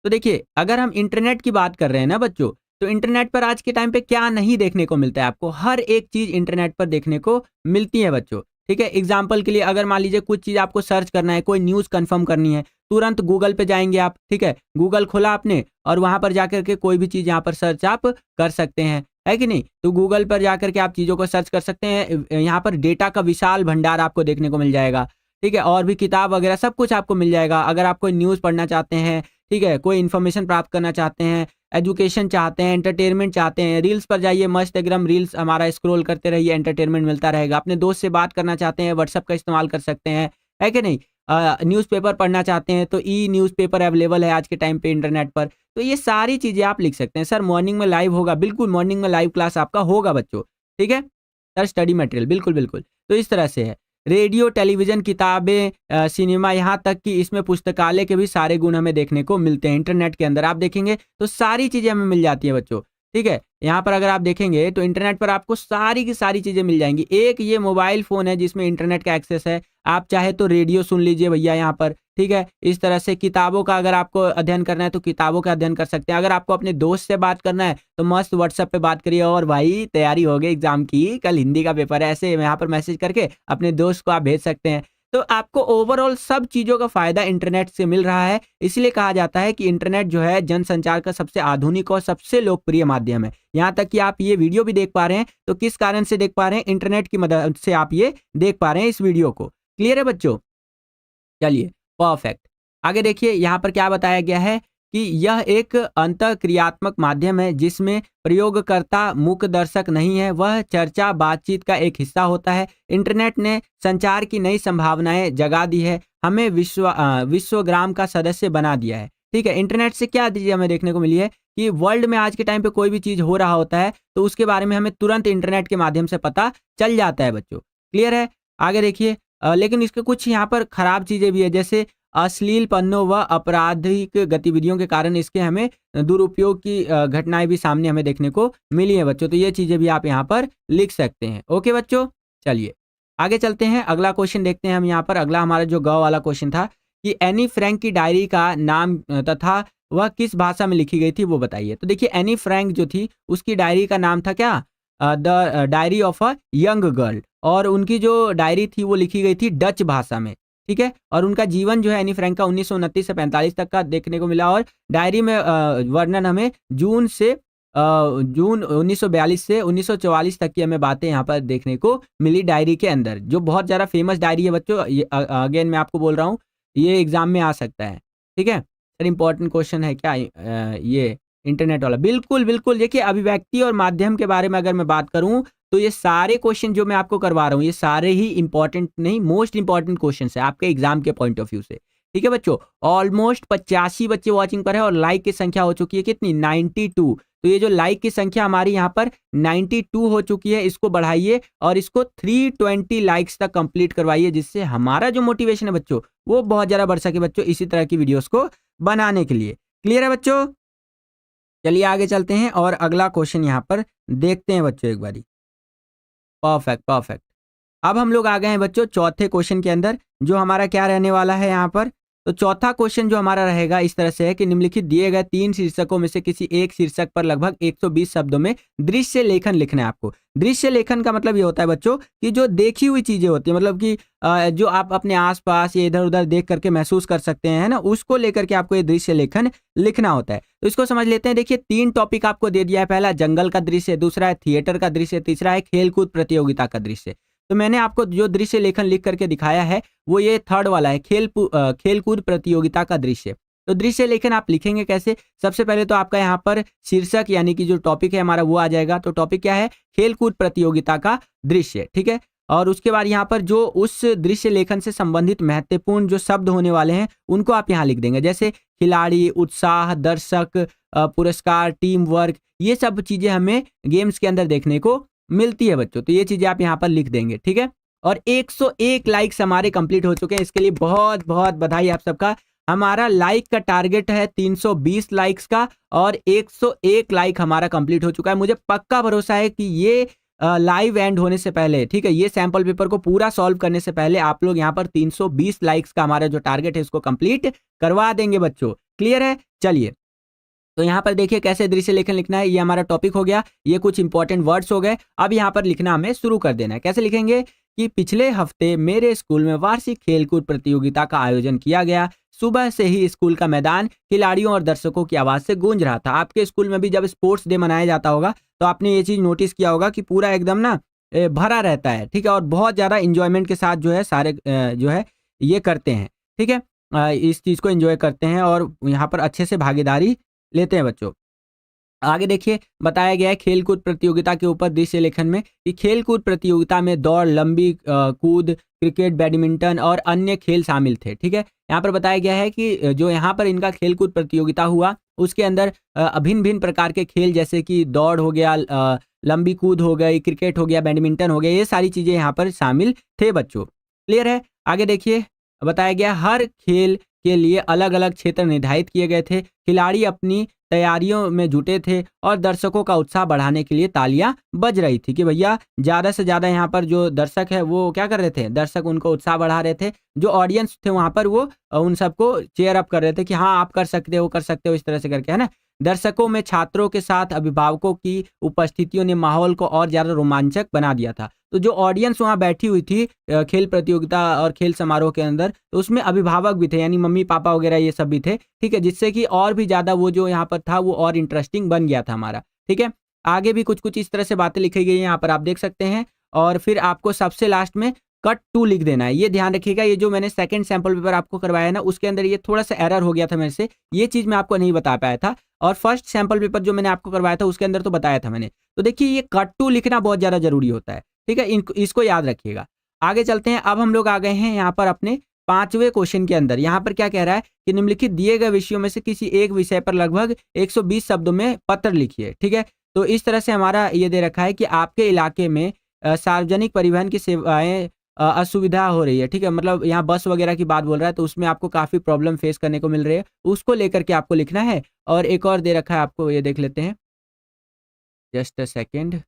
तो देखिए, अगर हम इंटरनेट की बात कर रहे हैं ना बच्चों, तो इंटरनेट पर आज के टाइम पे क्या नहीं देखने को मिलता है आपको? हर एक चीज़ इंटरनेट पर देखने को मिलती है बच्चों। ठीक है? एग्ज़ाम्पल के लिए अगर मान लीजिए कुछ चीज़ आपको सर्च करना है, कोई न्यूज़ कन्फर्म करनी है, तुरंत गूगल पे जाएँगे आप, ठीक है? गूगल खोला आपने और वहाँ पर जाकर के कोई भी चीज़ यहाँ पर सर्च आप कर सकते हैं, है कि नहीं? तो गूगल पर जाकर के आप चीज़ों को सर्च कर सकते हैं। यहाँ पर डेटा का विशाल भंडार आपको देखने को मिल जाएगा, ठीक है? और भी किताब वगैरह सब कुछ आपको मिल जाएगा। अगर आप कोई न्यूज़ पढ़ना चाहते हैं, ठीक है, कोई इन्फॉर्मेशन प्राप्त करना चाहते हैं, एजुकेशन चाहते हैं, एंटरटेनमेंट चाहते हैं, रील्स पर जाइए, मस्त एकदम रील्स हमारा स्क्रॉल करते रहिए, एंटरटेनमेंट मिलता रहेगा। अपने दोस्त से बात करना चाहते हैं, व्हाट्सएप का इस्तेमाल कर सकते हैं, है कि नहीं? न्यूज़पेपर पढ़ना चाहते हैं तो ई न्यूज़पेपर अवेलेबल है आज के टाइम पे इंटरनेट पर। तो ये सारी चीज़ें आप लिख सकते हैं। सर मॉर्निंग में लाइव होगा, बिल्कुल मॉर्निंग में लाइव क्लास आपका होगा बच्चों, ठीक है? सर स्टडी मटेरियल बिल्कुल, बिल्कुल। तो इस तरह से है। रेडियो, टेलीविज़न, किताबें, सिनेमा, यहाँ तक कि इसमें पुस्तकालय के भी सारे गुण हमें देखने को मिलते हैं। इंटरनेट के अंदर आप देखेंगे तो सारी चीज़ें हमें मिल जाती हैं बच्चों, ठीक है? यहाँ पर अगर आप देखेंगे तो इंटरनेट पर आपको सारी की सारी चीज़ें मिल जाएँगी। एक ये मोबाइल फ़ोन है जिसमें इंटरनेट का एक्सेस है। आप चाहे तो रेडियो सुन लीजिए भैया यहाँ पर, ठीक है? इस तरह से किताबों का अगर आपको अध्ययन करना है तो किताबों का अध्ययन कर सकते हैं। अगर आपको अपने दोस्त से बात करना है तो मस्त व्हाट्सएप पे बात करिए और भाई तैयारी हो गई एग्ज़ाम की, कल हिंदी का पेपर है, ऐसे यहाँ पर मैसेज करके अपने दोस्त को आप भेज सकते हैं। तो आपको ओवरऑल सब चीज़ों का फ़ायदा इंटरनेट से मिल रहा है। इसलिए कहा जाता है कि इंटरनेट जो है जनसंचार का सबसे आधुनिक और सबसे लोकप्रिय माध्यम है। यहाँ तक कि आप ये वीडियो भी देख पा रहे हैं, तो किस कारण से देख पा रहे हैं? इंटरनेट की मदद से आप ये देख पा रहे हैं इस वीडियो को। क्लियर है बच्चों? चलिए, परफेक्ट। आगे देखिए यहाँ पर क्या बताया गया है कि यह एक अंतःक्रियात्मक माध्यम है जिसमें प्रयोगकर्ता मूक दर्शक नहीं है, वह चर्चा बातचीत का एक हिस्सा होता है। इंटरनेट ने संचार की नई संभावनाएं जगा दी है, हमें विश्वग्राम का सदस्य बना दिया है। ठीक है, इंटरनेट से क्या चीज़ हमें देखने को मिली है कि वर्ल्ड में आज के टाइम पे कोई भी चीज़ हो रहा होता है तो उसके बारे में हमें तुरंत इंटरनेट के माध्यम से पता चल जाता है बच्चों। क्लियर है? आगे देखिए लेकिन इसके कुछ यहाँ पर खराब चीज़ें भी है, जैसे अश्लील पन्नों व आपराधिक गतिविधियों के कारण इसके हमें दुरुपयोग की घटनाएं भी सामने हमें देखने को मिली है बच्चों। तो ये चीज़ें भी आप यहाँ पर लिख सकते हैं। ओके बच्चों, चलिए आगे चलते हैं। अगला क्वेश्चन देखते हैं हम यहाँ पर। अगला हमारा जो ग वाला क्वेश्चन था कि एनी फ्रैंक की डायरी का नाम तथा वह किस भाषा में लिखी गई थी वो बताइए। तो देखिए एनी फ्रैंक जो थी उसकी डायरी का नाम था क्या? The diary of a young girl, और उनकी जो डायरी थी वो लिखी गई थी डच भाषा में, ठीक है? और उनका जीवन जो है एनी फ्रैंक का 1929 से 45 तक का देखने को मिला, और डायरी में वर्णन हमें जून 1942 से 1944 तक की हमें बातें यहाँ पर देखने को मिली डायरी के अंदर, जो बहुत ज़्यादा फेमस डायरी है बच्चों। ये अगेन मैं आपको बोल रहा हूँ, ये एग्जाम में आ सकता है, ठीक है? सर इंपॉर्टेंट क्वेश्चन है क्या ये इंटरनेट वाला? बिल्कुल, बिल्कुल। देखिए अभिव्यक्ति और माध्यम के बारे में अगर मैं बात करूँ तो ये सारे क्वेश्चन जो मैं आपको करवा रहा हूँ ये सारे ही इंपॉर्टेंट नहीं, मोस्ट इंपॉर्टेंट क्वेश्चंस है आपके एग्जाम के पॉइंट ऑफ व्यू से, ठीक है बच्चों? ऑलमोस्ट 85 बच्चे वॉचिंग पर है और लाइक की संख्या हो चुकी है कितनी? 92। तो ये जो लाइक की संख्या हमारी यहाँ पर 92 हो चुकी है, इसको बढ़ाइए और इसको 320 लाइक्स तक कंप्लीट करवाइए, जिससे हमारा जो मोटिवेशन है बच्चों वो बहुत ज़्यादा बढ़ सके बच्चों इसी तरह की वीडियोस को बनाने के लिए। क्लियर है बच्चों? चलिए आगे चलते हैं और अगला क्वेश्चन यहाँ पर देखते हैं बच्चों एक बारी। Perfect, perfect. अब हम लोग आ गए हैं बच्चों चौथे क्वेश्चन के अंदर, जो हमारा क्या रहने वाला है यहाँ पर। तो चौथा क्वेश्चन जो हमारा रहेगा इस तरह से है कि निम्नलिखित दिए गए 3 शीर्षकों में से किसी एक शीर्षक पर लगभग 120 शब्दों में दृश्य लेखन लिखना है आपको। दृश्य लेखन का मतलब ये होता है बच्चों कि जो देखी हुई चीजें होती है, मतलब कि जो आप अपने आसपास या इधर उधर देख करके महसूस कर सकते हैं, है ना, उसको लेकर के आपको ये दृश्य लेखन लिखना होता है। तो इसको समझ लेते हैं। देखिए 3 टॉपिक आपको दे दिया है। पहला जंगल का दृश्य, दूसरा है थिएटर का दृश्य, तीसरा है खेलकूद प्रतियोगिता का दृश्य। तो मैंने आपको जो दृश्य लेखन लिख करके दिखाया है वो ये थर्ड वाला है, खेलकूद प्रतियोगिता का दृश्य। तो दृश्य लेखन आप लिखेंगे कैसे? सबसे पहले तो आपका यहाँ पर शीर्षक यानी कि जो टॉपिक है हमारा वो आ जाएगा। तो टॉपिक क्या है? खेलकूद प्रतियोगिता का दृश्य, ठीक है? और उसके बाद यहाँ पर जो उस दृश्य लेखन से संबंधित महत्वपूर्ण जो शब्द होने वाले हैं उनको आप यहाँ लिख देंगे, जैसे खिलाड़ी, उत्साह, दर्शक, पुरस्कार, टीम वर्क, ये सब चीजें हमें गेम्स के अंदर देखने को मिलती है बच्चों। तो ये चीजें आप यहाँ पर लिख देंगे, ठीक है? और 101 लाइक्स हमारे कंप्लीट हो चुके हैं, इसके लिए बहुत बहुत बधाई आप सबका। हमारा लाइक का टारगेट है 320 लाइक्स का और 101 लाइक हमारा कंप्लीट हो चुका है। मुझे पक्का भरोसा है कि ये लाइव एंड होने से पहले, ठीक है, ये सैंपल पेपर को पूरा सॉल्व करने से पहले आप लोग यहाँ पर 320 लाइक्स का हमारा जो टारगेट है इसको कंप्लीट करवा देंगे बच्चों। क्लियर है? चलिए तो यहाँ पर देखिए कैसे दृश्य लेखन लिखना है। ये हमारा टॉपिक हो गया, ये कुछ इंपॉर्टेंट वर्ड्स हो गए। अब यहाँ पर लिखना हमें शुरू कर देना है। कैसे लिखेंगे कि पिछले हफ्ते मेरे स्कूल में वार्षिक खेलकूद प्रतियोगिता का आयोजन किया गया। सुबह से ही स्कूल का मैदान खिलाड़ियों और दर्शकों की आवाज से गूंज रहा था। आपके स्कूल में भी जब स्पोर्ट्स डे मनाया जाता होगा तो आपने ये चीज नोटिस किया होगा कि पूरा एकदम ना भरा रहता है, ठीक है, और बहुत ज्यादा इंजॉयमेंट के साथ जो है सारे जो है ये करते हैं, ठीक है, इस चीज को एंजॉय करते हैं और यहाँ पर अच्छे से भागीदारी लेते हैं बच्चों। आगे देखिए बताया गया है खेलकूद प्रतियोगिता के ऊपर दृश्य लेखन में कि खेलकूद प्रतियोगिता में दौड़, लंबी कूद, क्रिकेट, बैडमिंटन और अन्य खेल शामिल थे। ठीक है, यहाँ पर बताया गया है कि जो यहाँ पर इनका खेलकूद प्रतियोगिता हुआ उसके अंदर भिन्न भिन्न प्रकार के खेल जैसे कि दौड़ हो गया, लंबी कूद हो गई, क्रिकेट हो गया, बैडमिंटन हो गया, ये सारी चीज़ें यहाँ पर शामिल थे बच्चों। क्लियर है? आगे देखिए बताया गया हर खेल के लिए अलग अलग क्षेत्र निर्धारित किए गए थे। खिलाड़ी अपनी तैयारियों में जुटे थे और दर्शकों का उत्साह बढ़ाने के लिए तालियां बज रही थी कि भैया ज़्यादा से ज़्यादा यहाँ पर जो दर्शक है वो क्या कर रहे थे, दर्शक उनको उत्साह बढ़ा रहे थे। जो ऑडियंस थे वहाँ पर वो उन सबको चेयर अप कर रहे थे कि हाँ आप कर सकते हो, इस तरह से करके, है ना। दर्शकों में छात्रों के साथ अभिभावकों की उपस्थितियों ने माहौल को और ज़्यादा रोमांचक बना दिया था। तो जो ऑडियंस वहाँ बैठी हुई थी खेल प्रतियोगिता और खेल समारोह के अंदर, तो उसमें अभिभावक भी थे, यानी मम्मी पापा वगैरह ये सब भी थे। ठीक है, जिससे कि और भी ज़्यादा वो जो यहाँ पर था वो और इंटरेस्टिंग बन गया था हमारा। ठीक है, आगे भी कुछ कुछ इस तरह से बातें लिखी गई हैं, यहाँ पर आप देख सकते हैं। और फिर आपको सबसे लास्ट में कट टू लिख देना है। ये ध्यान रखिएगा, ये जो मैंने सेकंड सैंपल पेपर आपको करवाया है ना, उसके अंदर ये थोड़ा सा एरर हो गया था मेरे से, ये चीज़ मैं आपको नहीं बता पाया था। और फर्स्ट सैंपल पेपर जो मैंने आपको करवाया था उसके अंदर तो बताया था मैंने। तो देखिए ये कट टू लिखना बहुत ज़्यादा ज़रूरी होता है। ठीक है, इसको याद रखिएगा। आगे चलते हैं, अब हम लोग आ गए हैं यहाँ पर अपने 5वें क्वेश्चन के अंदर। यहाँ पर क्या कह रहा है कि निम्नलिखित दिए गए विषयों में से किसी एक विषय पर लगभग 120 शब्दों में पत्र लिखिए। ठीक है, तो इस तरह से हमारा ये दे रखा है कि आपके इलाके में सार्वजनिक परिवहन की सेवाएं असुविधा हो रही है। ठीक है, मतलब यहाँ बस वगैरह की बात बोल रहा है, तो उसमें आपको काफ़ी प्रॉब्लम फेस करने को मिल रही है, उसको लेकर के आपको लिखना है। और एक और दे रखा है आपको, ये देख लेते हैं, जस्ट अ सेकेंड।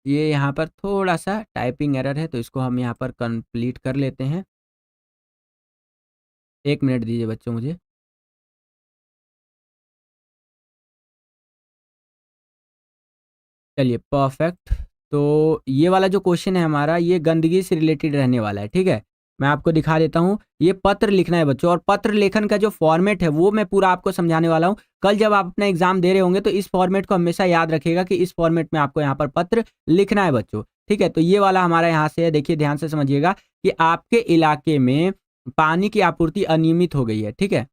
ये यहाँ पर थोड़ा-सा टाइपिंग एरर है, तो इसको हम यहाँ पर कंप्लीट कर लेते हैं। 1 मिनट दीजिए बच्चों मुझे। चलिए परफेक्ट। तो ये वाला जो क्वेश्चन है हमारा, ये गंदगी से रिलेटेड रहने वाला है। ठीक है, मैं आपको दिखा देता हूँ। ये पत्र लिखना है बच्चों, और पत्र लेखन का जो फॉर्मेट है वो मैं पूरा आपको समझाने वाला हूँ। कल जब आप अपना एग्जाम दे रहे होंगे तो इस फॉर्मेट को हमेशा याद रखिएगा कि इस फॉर्मेट में आपको यहाँ पर पत्र लिखना है बच्चों। ठीक है, तो ये वाला हमारा यहाँ से है, देखिए ध्यान से समझिएगा कि आपके इलाके में पानी की आपूर्ति अनियमित हो गई है। ठीक है,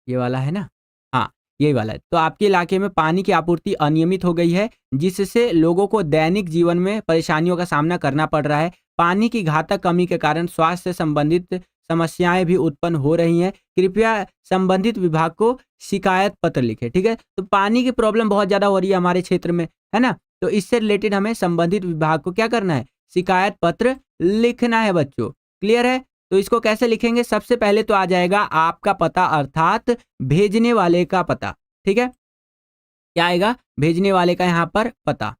ये वाला है ना? हाँ, यही वाला है। तो आपके इलाके में पानी की आपूर्ति अनियमित हो गई है, जिससे लोगों को दैनिक जीवन में परेशानियों का सामना करना पड़ रहा है। पानी की घातक कमी के कारण स्वास्थ्य से संबंधित समस्याएँ भी उत्पन्न हो रही हैं। कृपया संबंधित विभाग को शिकायत पत्र लिखें। ठीक है? तो पानी की प्रॉब्लम बहुत ज़्यादा हो रही है हमारे क्षेत्र में, है ना? तो इससे रिलेटेड हमें संबंधित विभाग को क्या करना है? शिकायत पत्र लिखना है बच्चों। क्लियर है? तो इसको कैसे लिखेंगे? सबसे पहले तो आ जाएगा आपका पता, अर्थात भेजने वाले का पता। ठीक है? क्या आएगा? भेजने वाले का यहाँ पर पता।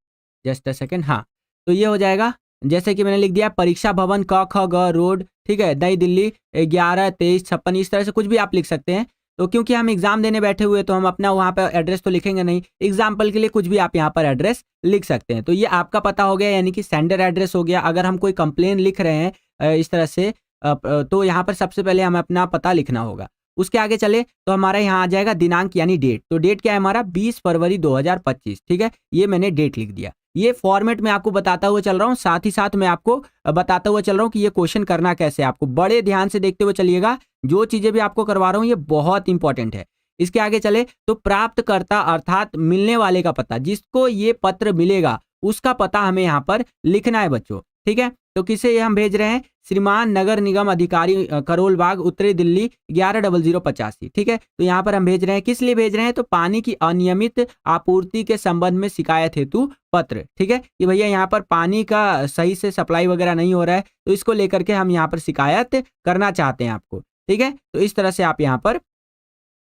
जस्ट अ सेकंड, हाँ। तो ये हो जाएगा, जैसे कि मैंने लिख दिया परीक्षा भवन क, ख, ग रोड, ठीक है? नई दिल्ली 11-23-56, इस तरह से कुछ भी आप लिख सकते हैं। तो क्योंकि हम एग्ज़ाम देने बैठे हुए हैं, तो हम अपना वहाँ पे एड्रेस तो लिखेंगे नहीं। एग्ज़ाम्पल के लिए कुछ भी आप यहाँ पर एड्रेस लिख सकते हैं। तो ये आपका पता हो गया, यानी कि सेंडर एड्रेस हो गया। अगर हम कोई कंप्लेन लिख रहे हैं इस तरह से, तो यहाँ पर सबसे पहले हमें अपना पता लिखना होगा। उसके आगे चले तो हमारा यहाँ आ जाएगा दिनांक यानी डेट। तो डेट क्या है हमारा? 20 फरवरी 2025। ठीक है, ये मैंने डेट लिख दिया। ये फॉर्मेट में आपको बताता हुआ चल रहा हूँ, साथ ही साथ मैं आपको बताता हुआ चल रहा हूँ कि ये क्वेश्चन करना कैसे है। आपको बड़े ध्यान से देखते हुए चलिएगा, जो चीज़ें भी आपको करवा रहा हूँ ये बहुत इंपॉर्टेंट है। इसके आगे चले तो प्राप्तकर्ता अर्थात मिलने वाले का पता, जिसको ये पत्र मिलेगा उसका पता हमें यहाँ पर लिखना है बच्चों। ठीक है, तो किसे ये हम भेज रहे हैं? श्रीमान नगर निगम अधिकारी करोल बाग उत्तरी दिल्ली 110085। ठीक है, तो यहाँ पर हम भेज रहे हैं, किस लिए भेज रहे हैं? तो पानी की अनियमित आपूर्ति के संबंध में शिकायत हेतु पत्र। ठीक है, कि भैया यहाँ पर पानी का सही से सप्लाई वगैरह नहीं हो रहा है, तो इसको लेकर के हम यहाँ पर शिकायत करना चाहते हैं आपको। ठीक है, तो इस तरह से आप यहाँ पर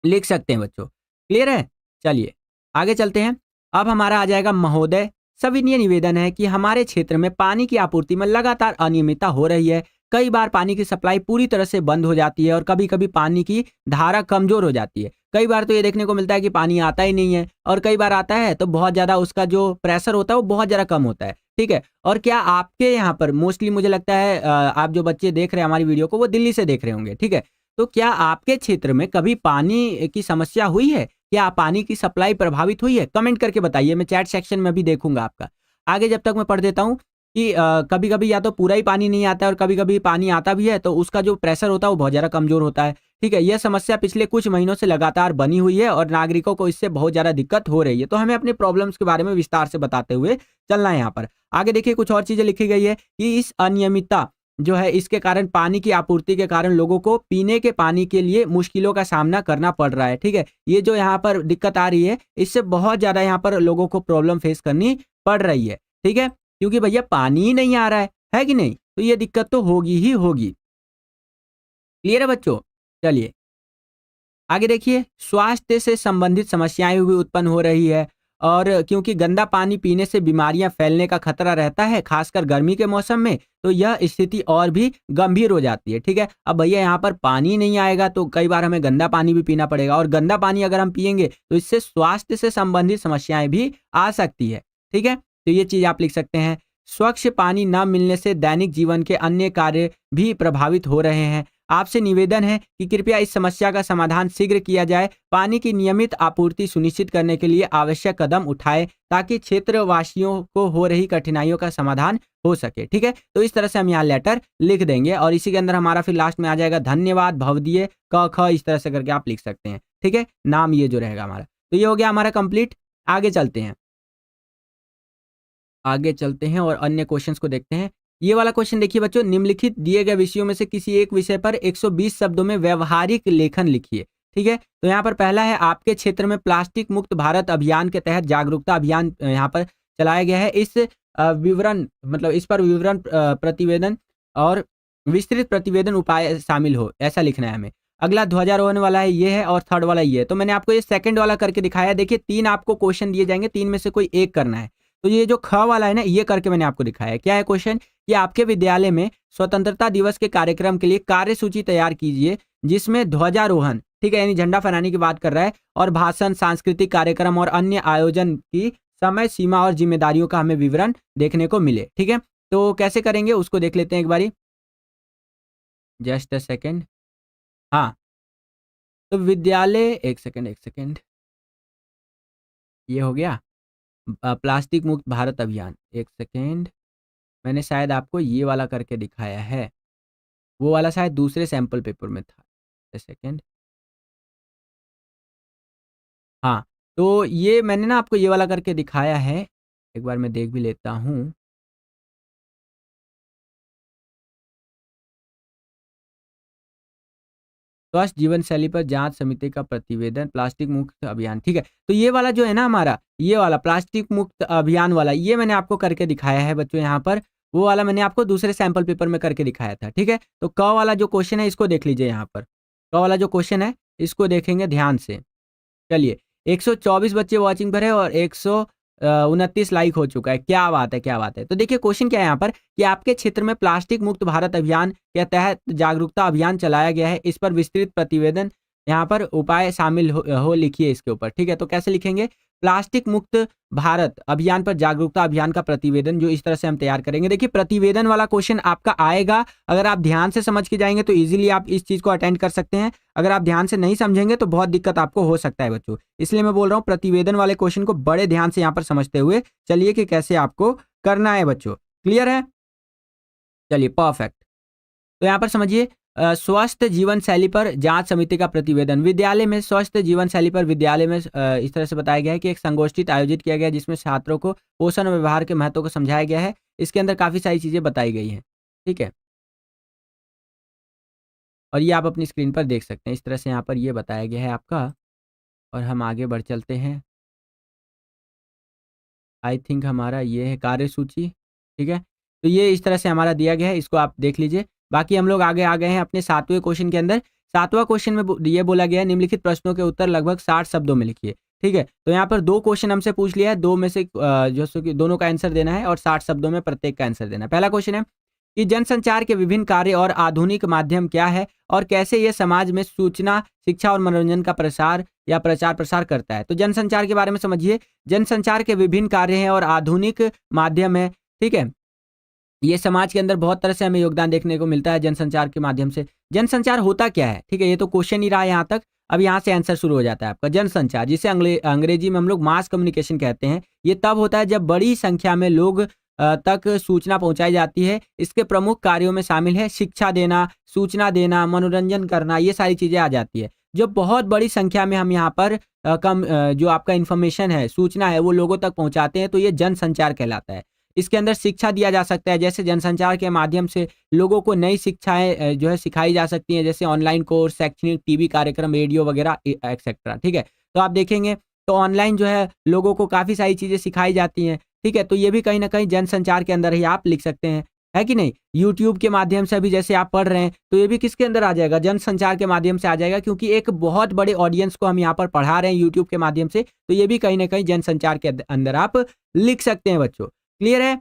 लिख सकते हैं बच्चों। क्लियर है? चलिए आगे चलते हैं। अब हमारा आ जाएगा महोदय, सविनय निवेदन है कि हमारे क्षेत्र में पानी की आपूर्ति में लगातार अनियमितता हो रही है। कई बार पानी की सप्लाई पूरी तरह से बंद हो जाती है और कभी-कभी पानी की धारा कमजोर हो जाती है। कई बार तो ये देखने को मिलता है कि पानी आता ही नहीं है, और कई बार आता है तो बहुत ज़्यादा उसका जो प्रेशर होता है वो बहुत ज़्यादा कम होता है। ठीक है, और क्या आपके यहाँ पर मोस्टली मुझे लगता है आप जो बच्चे देख रहे हैं हमारी वीडियो को वो दिल्ली से देख रहे होंगे। ठीक है, तो क्या आपके क्षेत्र में कभी पानी की समस्या हुई है? क्या पानी की सप्लाई प्रभावित हुई है? कमेंट करके बताइए, मैं चैट सेक्शन में भी देखूंगा आपका। आगे जब तक मैं पढ़ देता हूँ कि कभी-कभी या तो पूरा ही पानी नहीं आता है और कभी-कभी पानी आता भी है तो उसका जो प्रेशर होता है वो बहुत ज़्यादा कमज़ोर होता है। ठीक है, यह समस्या पिछले कुछ महीनों से लगातार बनी हुई है और नागरिकों को इससे बहुत ज़्यादा दिक्कत हो रही है। तो हमें अपनी प्रॉब्लम्स के बारे में विस्तार से बताते हुए चलना है यहाँ पर। आगे देखिए कुछ और चीज़ें लिखी गई है कि इस अनियमितता जो है इसके कारण पानी की आपूर्ति के कारण लोगों को पीने के पानी के लिए मुश्किलों का सामना करना पड़ रहा है। ठीक है, ये जो यहाँ पर दिक्कत आ रही है इससे बहुत ज़्यादा यहाँ पर लोगों को प्रॉब्लम फेस करनी पड़ रही है। ठीक है, क्योंकि भैया पानी ही नहीं आ रहा है कि नहीं? तो ये दिक्कत तो होगी ही होगी। क्लियर है बच्चों? चलिए आगे देखिए, स्वास्थ्य से संबंधित समस्याएं भी उत्पन्न हो रही है और क्योंकि गंदा पानी पीने से बीमारियां फैलने का खतरा रहता है, खासकर गर्मी के मौसम में, तो यह स्थिति और भी गंभीर हो जाती है। ठीक है, अब भैया यहाँ पर पानी नहीं आएगा तो कई बार हमें गंदा पानी भी पीना पड़ेगा और गंदा पानी अगर हम पिएंगे तो इससे स्वास्थ्य से संबंधित समस्याएं भी आ सकती है। ठीक है, तो ये चीज आप लिख सकते हैं। स्वच्छ पानी न मिलने से दैनिक जीवन के अन्य कार्य भी प्रभावित हो रहे हैं। आपसे निवेदन है कि कृपया इस समस्या का समाधान शीघ्र किया जाए। पानी की नियमित आपूर्ति सुनिश्चित करने के लिए आवश्यक कदम उठाएं ताकि क्षेत्रवासियों को हो रही कठिनाइयों का समाधान हो सके। ठीक है, तो इस तरह से हम यहाँ लेटर लिख देंगे और इसी के अंदर हमारा फिर लास्ट में आ जाएगा धन्यवाद भवदीय क ख, इस तरह से करके आप लिख सकते हैं। ठीक है, नाम ये जो रहेगा हमारा। तो ये हो गया हमारा कंप्लीट। आगे चलते हैं, आगे चलते हैं और अन्य क्वेश्चंस को देखते हैं। ये वाला क्वेश्चन देखिए बच्चों, निम्नलिखित दिए गए विषयों में से किसी एक विषय पर 120 शब्दों में व्यवहारिक लेखन लिखिए। ठीक है, तो यहाँ पर पहला है आपके क्षेत्र में प्लास्टिक मुक्त भारत अभियान के तहत जागरूकता अभियान यहाँ पर चलाया गया है। इस विवरण मतलब इस पर विवरण प्रतिवेदन और विस्तृत प्रतिवेदन उपाय शामिल हो, ऐसा लिखना है हमें। अगला ध्वजारोहण वाला है, ये है, और थर्ड वाला ये है। तो मैंने आपको ये सेकंड वाला करके दिखाया है। देखिए 3 आपको क्वेश्चन दिए जाएंगे, 3 में से कोई एक करना है। तो ये जो ख वाला है ना, ये करके मैंने आपको दिखाया है। क्या है क्वेश्चन कि आपके विद्यालय में स्वतंत्रता दिवस के कार्यक्रम के लिए कार्यसूची तैयार कीजिए जिसमें ध्वजारोहण, ठीक है, यानी झंडा फहराने की बात कर रहा है, और भाषण, सांस्कृतिक कार्यक्रम और अन्य आयोजन की समय सीमा और जिम्मेदारियों का हमें विवरण देखने को मिले। ठीक है, तो कैसे करेंगे उसको देख लेते हैं एक बारी। Just a second. हाँ, तो विद्यालय, एक सेकेंड, ये हो गया प्लास्टिक मुक्त भारत अभियान। एक सेकेंड, मैंने शायद आपको ये वाला करके दिखाया है, वो वाला शायद दूसरे सैंपल पेपर में था। एक सेकेंड, हाँ, तो ये मैंने ना आपको ये वाला करके दिखाया है, एक बार मैं देख भी लेता हूँ। स्वस्थ जीवन शैली पर जांच समिति का प्रतिवेदन, प्लास्टिक मुक्त अभियान। ठीक है, तो ये वाला जो है ना हमारा, ये वाला प्लास्टिक मुक्त अभियान वाला, ये मैंने आपको करके दिखाया है बच्चों यहाँ पर। वो वाला मैंने आपको दूसरे सैंपल पेपर में करके दिखाया था। ठीक है, तो क वाला जो क्वेश्चन है इसको देख लीजिए यहाँ पर। क वाला जो क्वेश्चन है इसको देखेंगे ध्यान से। चलिए, 124 बच्चे वॉचिंग पर है और 129 लाइक हो चुका है। क्या बात है, क्या बात है। तो देखिए क्वेश्चन क्या है यहाँ पर कि आपके क्षेत्र में प्लास्टिक मुक्त भारत अभियान के तहत जागरूकता अभियान चलाया गया है। इस पर विस्तृत प्रतिवेदन यहाँ पर उपाय शामिल हो लिखिए इसके ऊपर। ठीक है, तो कैसे लिखेंगे? प्लास्टिक मुक्त भारत अभियान पर जागरूकता अभियान का प्रतिवेदन जो इस तरह से हम तैयार करेंगे। देखिए प्रतिवेदन वाला क्वेश्चन आपका आएगा, अगर आप ध्यान से समझ के जाएंगे तो इजीली आप इस चीज को अटेंड कर सकते हैं। अगर आप ध्यान से नहीं समझेंगे तो बहुत दिक्कत आपको हो सकता है बच्चों। इसलिए मैं बोल रहा हूँ प्रतिवेदन वाले क्वेश्चन को बड़े ध्यान से यहाँ पर समझते हुए चलिए कि कैसे आपको करना है बच्चों। क्लियर है? चलिए परफेक्ट। तो यहाँ पर समझिए स्वस्थ जीवन शैली पर जांच समिति का प्रतिवेदन। विद्यालय में स्वस्थ जीवन शैली पर विद्यालय में इस तरह से बताया गया है कि एक संगोष्ठी आयोजित किया गया जिसमें छात्रों को पोषण और व्यवहार के महत्व को समझाया गया है। इसके अंदर काफी सारी चीजें बताई गई हैं। ठीक है, और ये आप अपनी स्क्रीन पर देख सकते हैं। इस तरह से यहाँ पर ये बताया गया है आपका, और हम आगे बढ़ चलते हैं। आई थिंक हमारा ये है कार्यसूची। ठीक है, तो ये इस तरह से हमारा दिया गया है, इसको आप देख लीजिए। बाकी हम लोग आगे आ गए हैं अपने 7वें क्वेश्चन के अंदर। 7वां क्वेश्चन में ये बोला गया है निम्नलिखित प्रश्नों के उत्तर लगभग 60 शब्दों में लिखिए। ठीक है, तो यहाँ पर 2 क्वेश्चन हमसे पूछ लिया है, 2 में से जो सो कि दोनों का आंसर देना है और 60 शब्दों में प्रत्येक का आंसर देना है। पहला क्वेश्चन है कि जनसंचार के विभिन्न कार्य और आधुनिक माध्यम क्या है और कैसे ये समाज में सूचना, शिक्षा और मनोरंजन का प्रसार या प्रचार प्रसार करता है। तो जनसंचार के बारे में समझिए। जनसंचार के विभिन्न कार्य हैं और आधुनिक माध्यम है। ठीक है, ये समाज के अंदर बहुत तरह से हमें योगदान देखने को मिलता है जनसंचार के माध्यम से। जनसंचार होता क्या है? ठीक है, ये तो क्वेश्चन ही रहा यहाँ तक। अब यहाँ से आंसर शुरू हो जाता है आपका। जनसंचार, जिसे अंग्रेजी में हम लोग मास कम्युनिकेशन कहते हैं, ये तब होता है जब बड़ी संख्या में लोग तक सूचना पहुंचाई जाती है। इसके प्रमुख कार्यों में शामिल है शिक्षा देना, सूचना देना, मनोरंजन करना, ये सारी चीज़ें आ जाती है। जो बहुत बड़ी संख्या में हम यहाँ पर जो आपका इन्फॉर्मेशन है, सूचना है, वो लोगों तक पहुँचाते हैं, तो ये जनसंचार कहलाता है। इसके अंदर शिक्षा दिया जा सकता है, जैसे जनसंचार के माध्यम से लोगों को नई शिक्षाएँ जो है सिखाई जा सकती हैं, जैसे ऑनलाइन कोर्स, शैक्षणिक टीवी कार्यक्रम, रेडियो वगैरह एक्सेट्रा, ठीक है? तो आप देखेंगे तो ऑनलाइन जो है लोगों को काफ़ी सारी चीज़ें सिखाई जाती हैं, ठीक है? तो ये भी कहीं न कहीं जनसंचार के अंदर ही आप लिख सकते हैं, है कि नहीं? यूट्यूब के माध्यम से अभी जैसे आप पढ़ रहे हैं, तो ये भी किसके अंदर आ जाएगा? जनसंचार के माध्यम से आ जाएगा, क्योंकि एक बहुत बड़े ऑडियंस को हम यहाँ पर पढ़ा रहे हैं यूट्यूब के माध्यम से, तो ये भी कहीं न कहीं जनसंचार के अंदर आप लिख सकते हैं बच्चों। क्लियर है?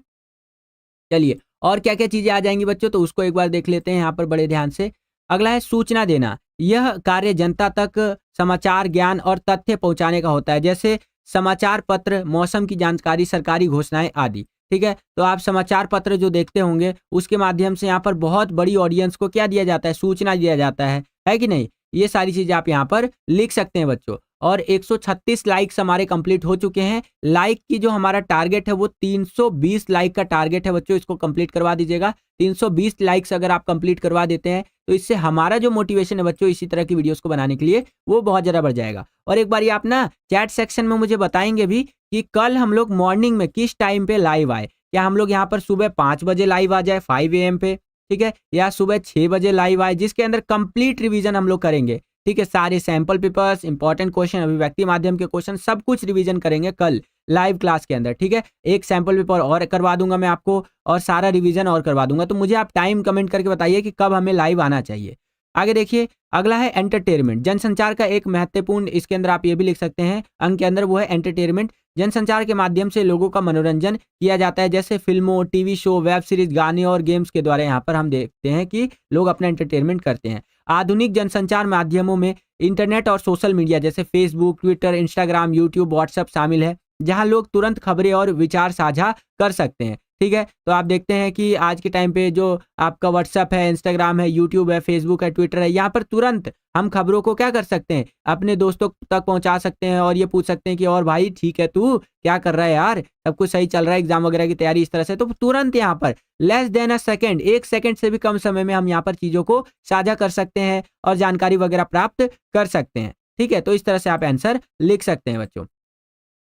चलिए, और क्या-क्या चीज़ें आ जाएँगी बच्चों, तो उसको एक बार देख लेते हैं यहाँ पर बड़े ध्यान से। अगला है सूचना देना। यह कार्य जनता तक समाचार, ज्ञान और तथ्य पहुँचाने का होता है, जैसे समाचार पत्र, मौसम की जानकारी, सरकारी घोषणाएँ आदि। ठीक है? तो आप समाचार पत्र जो देखते होंगे, उसके माध्यम से यहाँ पर बहुत बड़ी ऑडियंस को क्या दिया जाता है? सूचना दिया जाता है कि नहीं? ये सारी चीज़ें आप यहाँ पर लिख सकते हैं बच्चों। और 136 लाइक्स हमारे कंप्लीट हो चुके हैं। लाइक की जो हमारा टारगेट है वो 320 लाइक का टारगेट है बच्चों, इसको कंप्लीट करवा दीजिएगा। 320 लाइक्स अगर आप कंप्लीट करवा देते हैं तो इससे हमारा जो मोटिवेशन है बच्चों इसी तरह की वीडियोस को बनाने के लिए वो बहुत ज़्यादा बढ़ जाएगा। और एक बारी आप ना चैट सेक्शन में मुझे बताएंगे भी कि कल हम लोग मॉर्निंग में किस टाइम पे लाइव आए। क्या हम लोग यहाँ पर सुबह 5 बजे लाइव आ जाए 5 AM पे, ठीक है? या सुबह 6 बजे लाइव आए, जिसके अंदर कंप्लीट रिवीजन हम लोग करेंगे। ठीक है, सारे सैंपल पेपर्स, इंपॉर्टेंट क्वेश्चन, अभिव्यक्ति माध्यम के क्वेश्चन सब कुछ रिवीजन करेंगे कल लाइव क्लास के अंदर। ठीक है, एक सैंपल पेपर और करवा दूंगा मैं आपको और सारा रिवीजन और करवा दूंगा। तो मुझे आप टाइम कमेंट करके बताइए कि कब हमें लाइव आना चाहिए। आगे देखिए, अगला है एंटरटेनमेंट। जनसंचार का एक महत्वपूर्ण, इसके अंदर आप ये भी लिख सकते हैं अंक के अंदर, वो है एंटरटेनमेंट। जनसंचार के माध्यम से लोगों का मनोरंजन किया जाता है, जैसे फिल्मों, टीवी शो, वेब सीरीज, गाने और गेम्स के द्वारा यहाँ पर हम देखते हैं कि लोग अपना एंटरटेनमेंट करते हैं। आधुनिक जनसंचार माध्यमों में इंटरनेट और सोशल मीडिया जैसे Facebook, Twitter, Instagram, YouTube, WhatsApp शामिल है, जहां लोग तुरंत खबरें और विचार साझा कर सकते हैं। ठीक है, तो आप देखते हैं कि आज के टाइम पे जो आपका व्हाट्सएप है, इंस्टाग्राम है, यूट्यूब है, फेसबुक है, ट्विटर है, यहाँ पर तुरंत हम खबरों को क्या कर सकते हैं, अपने दोस्तों तक पहुंचा सकते हैं और ये पूछ सकते हैं कि और भाई ठीक है, तू क्या कर रहा है यार, सब कुछ सही चल रहा है, एग्जाम वगैरह की तैयारी इस तरह से। तो तुरंत यहाँ पर less than a second, 1 second से भी कम समय में हम यहाँ पर चीजों को साझा कर सकते हैं और जानकारी वगैरह प्राप्त कर सकते हैं। ठीक है, तो इस तरह से आप आंसर लिख सकते हैं बच्चों।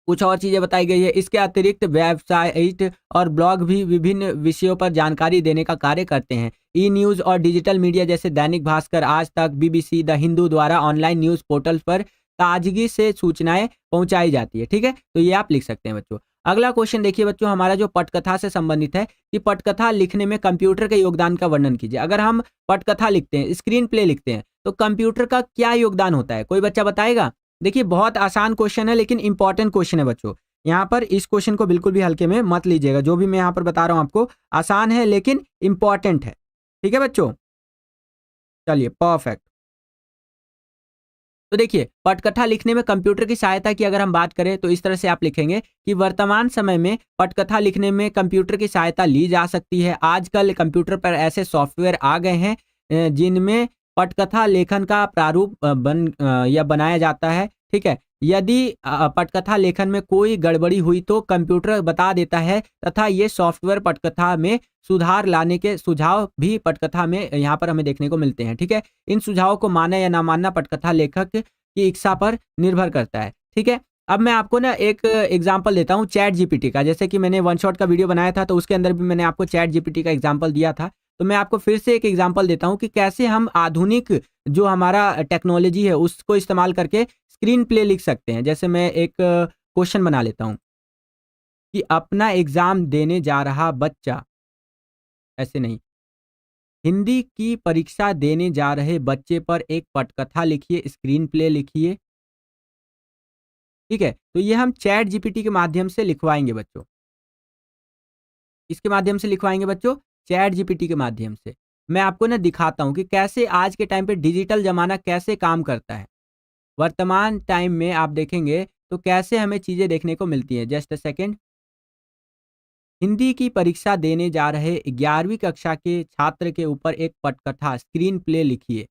कुछ और चीज़ें बताई गई है। इसके अतिरिक्त वेबसाइट और ब्लॉग भी विभिन्न विषयों पर जानकारी देने का कार्य करते हैं। ई न्यूज़ और डिजिटल मीडिया जैसे दैनिक भास्कर, आज तक, बीबीसी, द हिंदू द्वारा ऑनलाइन न्यूज़ पोर्टल पर ताजगी से सूचनाएं पहुंचाई जाती है। ठीक है, तो ये आप लिख सकते हैं बच्चों। अगला क्वेश्चन देखिए बच्चों, हमारा जो पटकथा से संबंधित है कि पटकथा लिखने में कंप्यूटर के योगदान का वर्णन कीजिए। अगर हम पटकथा लिखते हैं, स्क्रीन प्ले लिखते हैं, तो कंप्यूटर का क्या योगदान होता है? कोई बच्चा बताएगा? देखिए, बहुत आसान क्वेश्चन है लेकिन इंपॉर्टेंट क्वेश्चन है बच्चों। यहाँ पर इस क्वेश्चन को बिल्कुल भी हल्के में मत लीजिएगा। जो भी मैं यहाँ पर बता रहा हूँ आपको आसान है लेकिन इंपॉर्टेंट है। ठीक है बच्चों, चलिए परफेक्ट। तो देखिए, पटकथा लिखने में कंप्यूटर की सहायता की अगर हम बात करें तो इस तरह से आप लिखेंगे कि वर्तमान समय में पटकथा लिखने में कंप्यूटर की सहायता ली जा सकती है। आजकल कंप्यूटर पर ऐसे सॉफ्टवेयर आ गए हैं जिनमें पटकथा लेखन का प्रारूप या बनाया जाता है। ठीक है, यदि पटकथा लेखन में कोई गड़बड़ी हुई तो कंप्यूटर बता देता है तथा ये सॉफ्टवेयर पटकथा में सुधार लाने के सुझाव भी पटकथा में यहाँ पर हमें देखने को मिलते हैं। ठीक है, इन सुझावों को मानना या ना मानना पटकथा लेखक की इच्छा पर निर्भर करता है। ठीक है, अब मैं आपको ना एक एग्जांपल देता हूँ चैट जीपीटी का। जैसे कि मैंने वन शॉट का वीडियो बनाया था तो उसके अंदर भी मैंने आपको चैट जीपीटी का एग्जांपल दिया था। तो मैं आपको फिर से एक एग्जांपल देता हूँ कि कैसे हम आधुनिक जो हमारा टेक्नोलॉजी है उसको इस्तेमाल करके स्क्रीन प्ले लिख सकते हैं। जैसे मैं एक क्वेश्चन बना लेता हूँ कि अपना एग्जाम देने जा रहा बच्चा, ऐसे नहीं, हिंदी की परीक्षा देने जा रहे बच्चे पर एक पटकथा लिखिए, स्क्रीन प्ले लिखिए। ठीक है, तो ये हम चैट जीपीटी के माध्यम से लिखवाएंगे बच्चों। इसके माध्यम से लिखवाएंगे बच्चों, चैट जीपीटी के माध्यम से। मैं आपको ना दिखाता हूं कि कैसे आज के टाइम पे डिजिटल जमाना कैसे काम करता है। वर्तमान टाइम में आप देखेंगे तो कैसे हमें चीजें देखने को मिलती हैं। Just a second. हिंदी की परीक्षा देने जा रहे 11वीं कक्षा के छात्र के ऊपर एक पटकथा स्क्रीन प्ले लिखिए।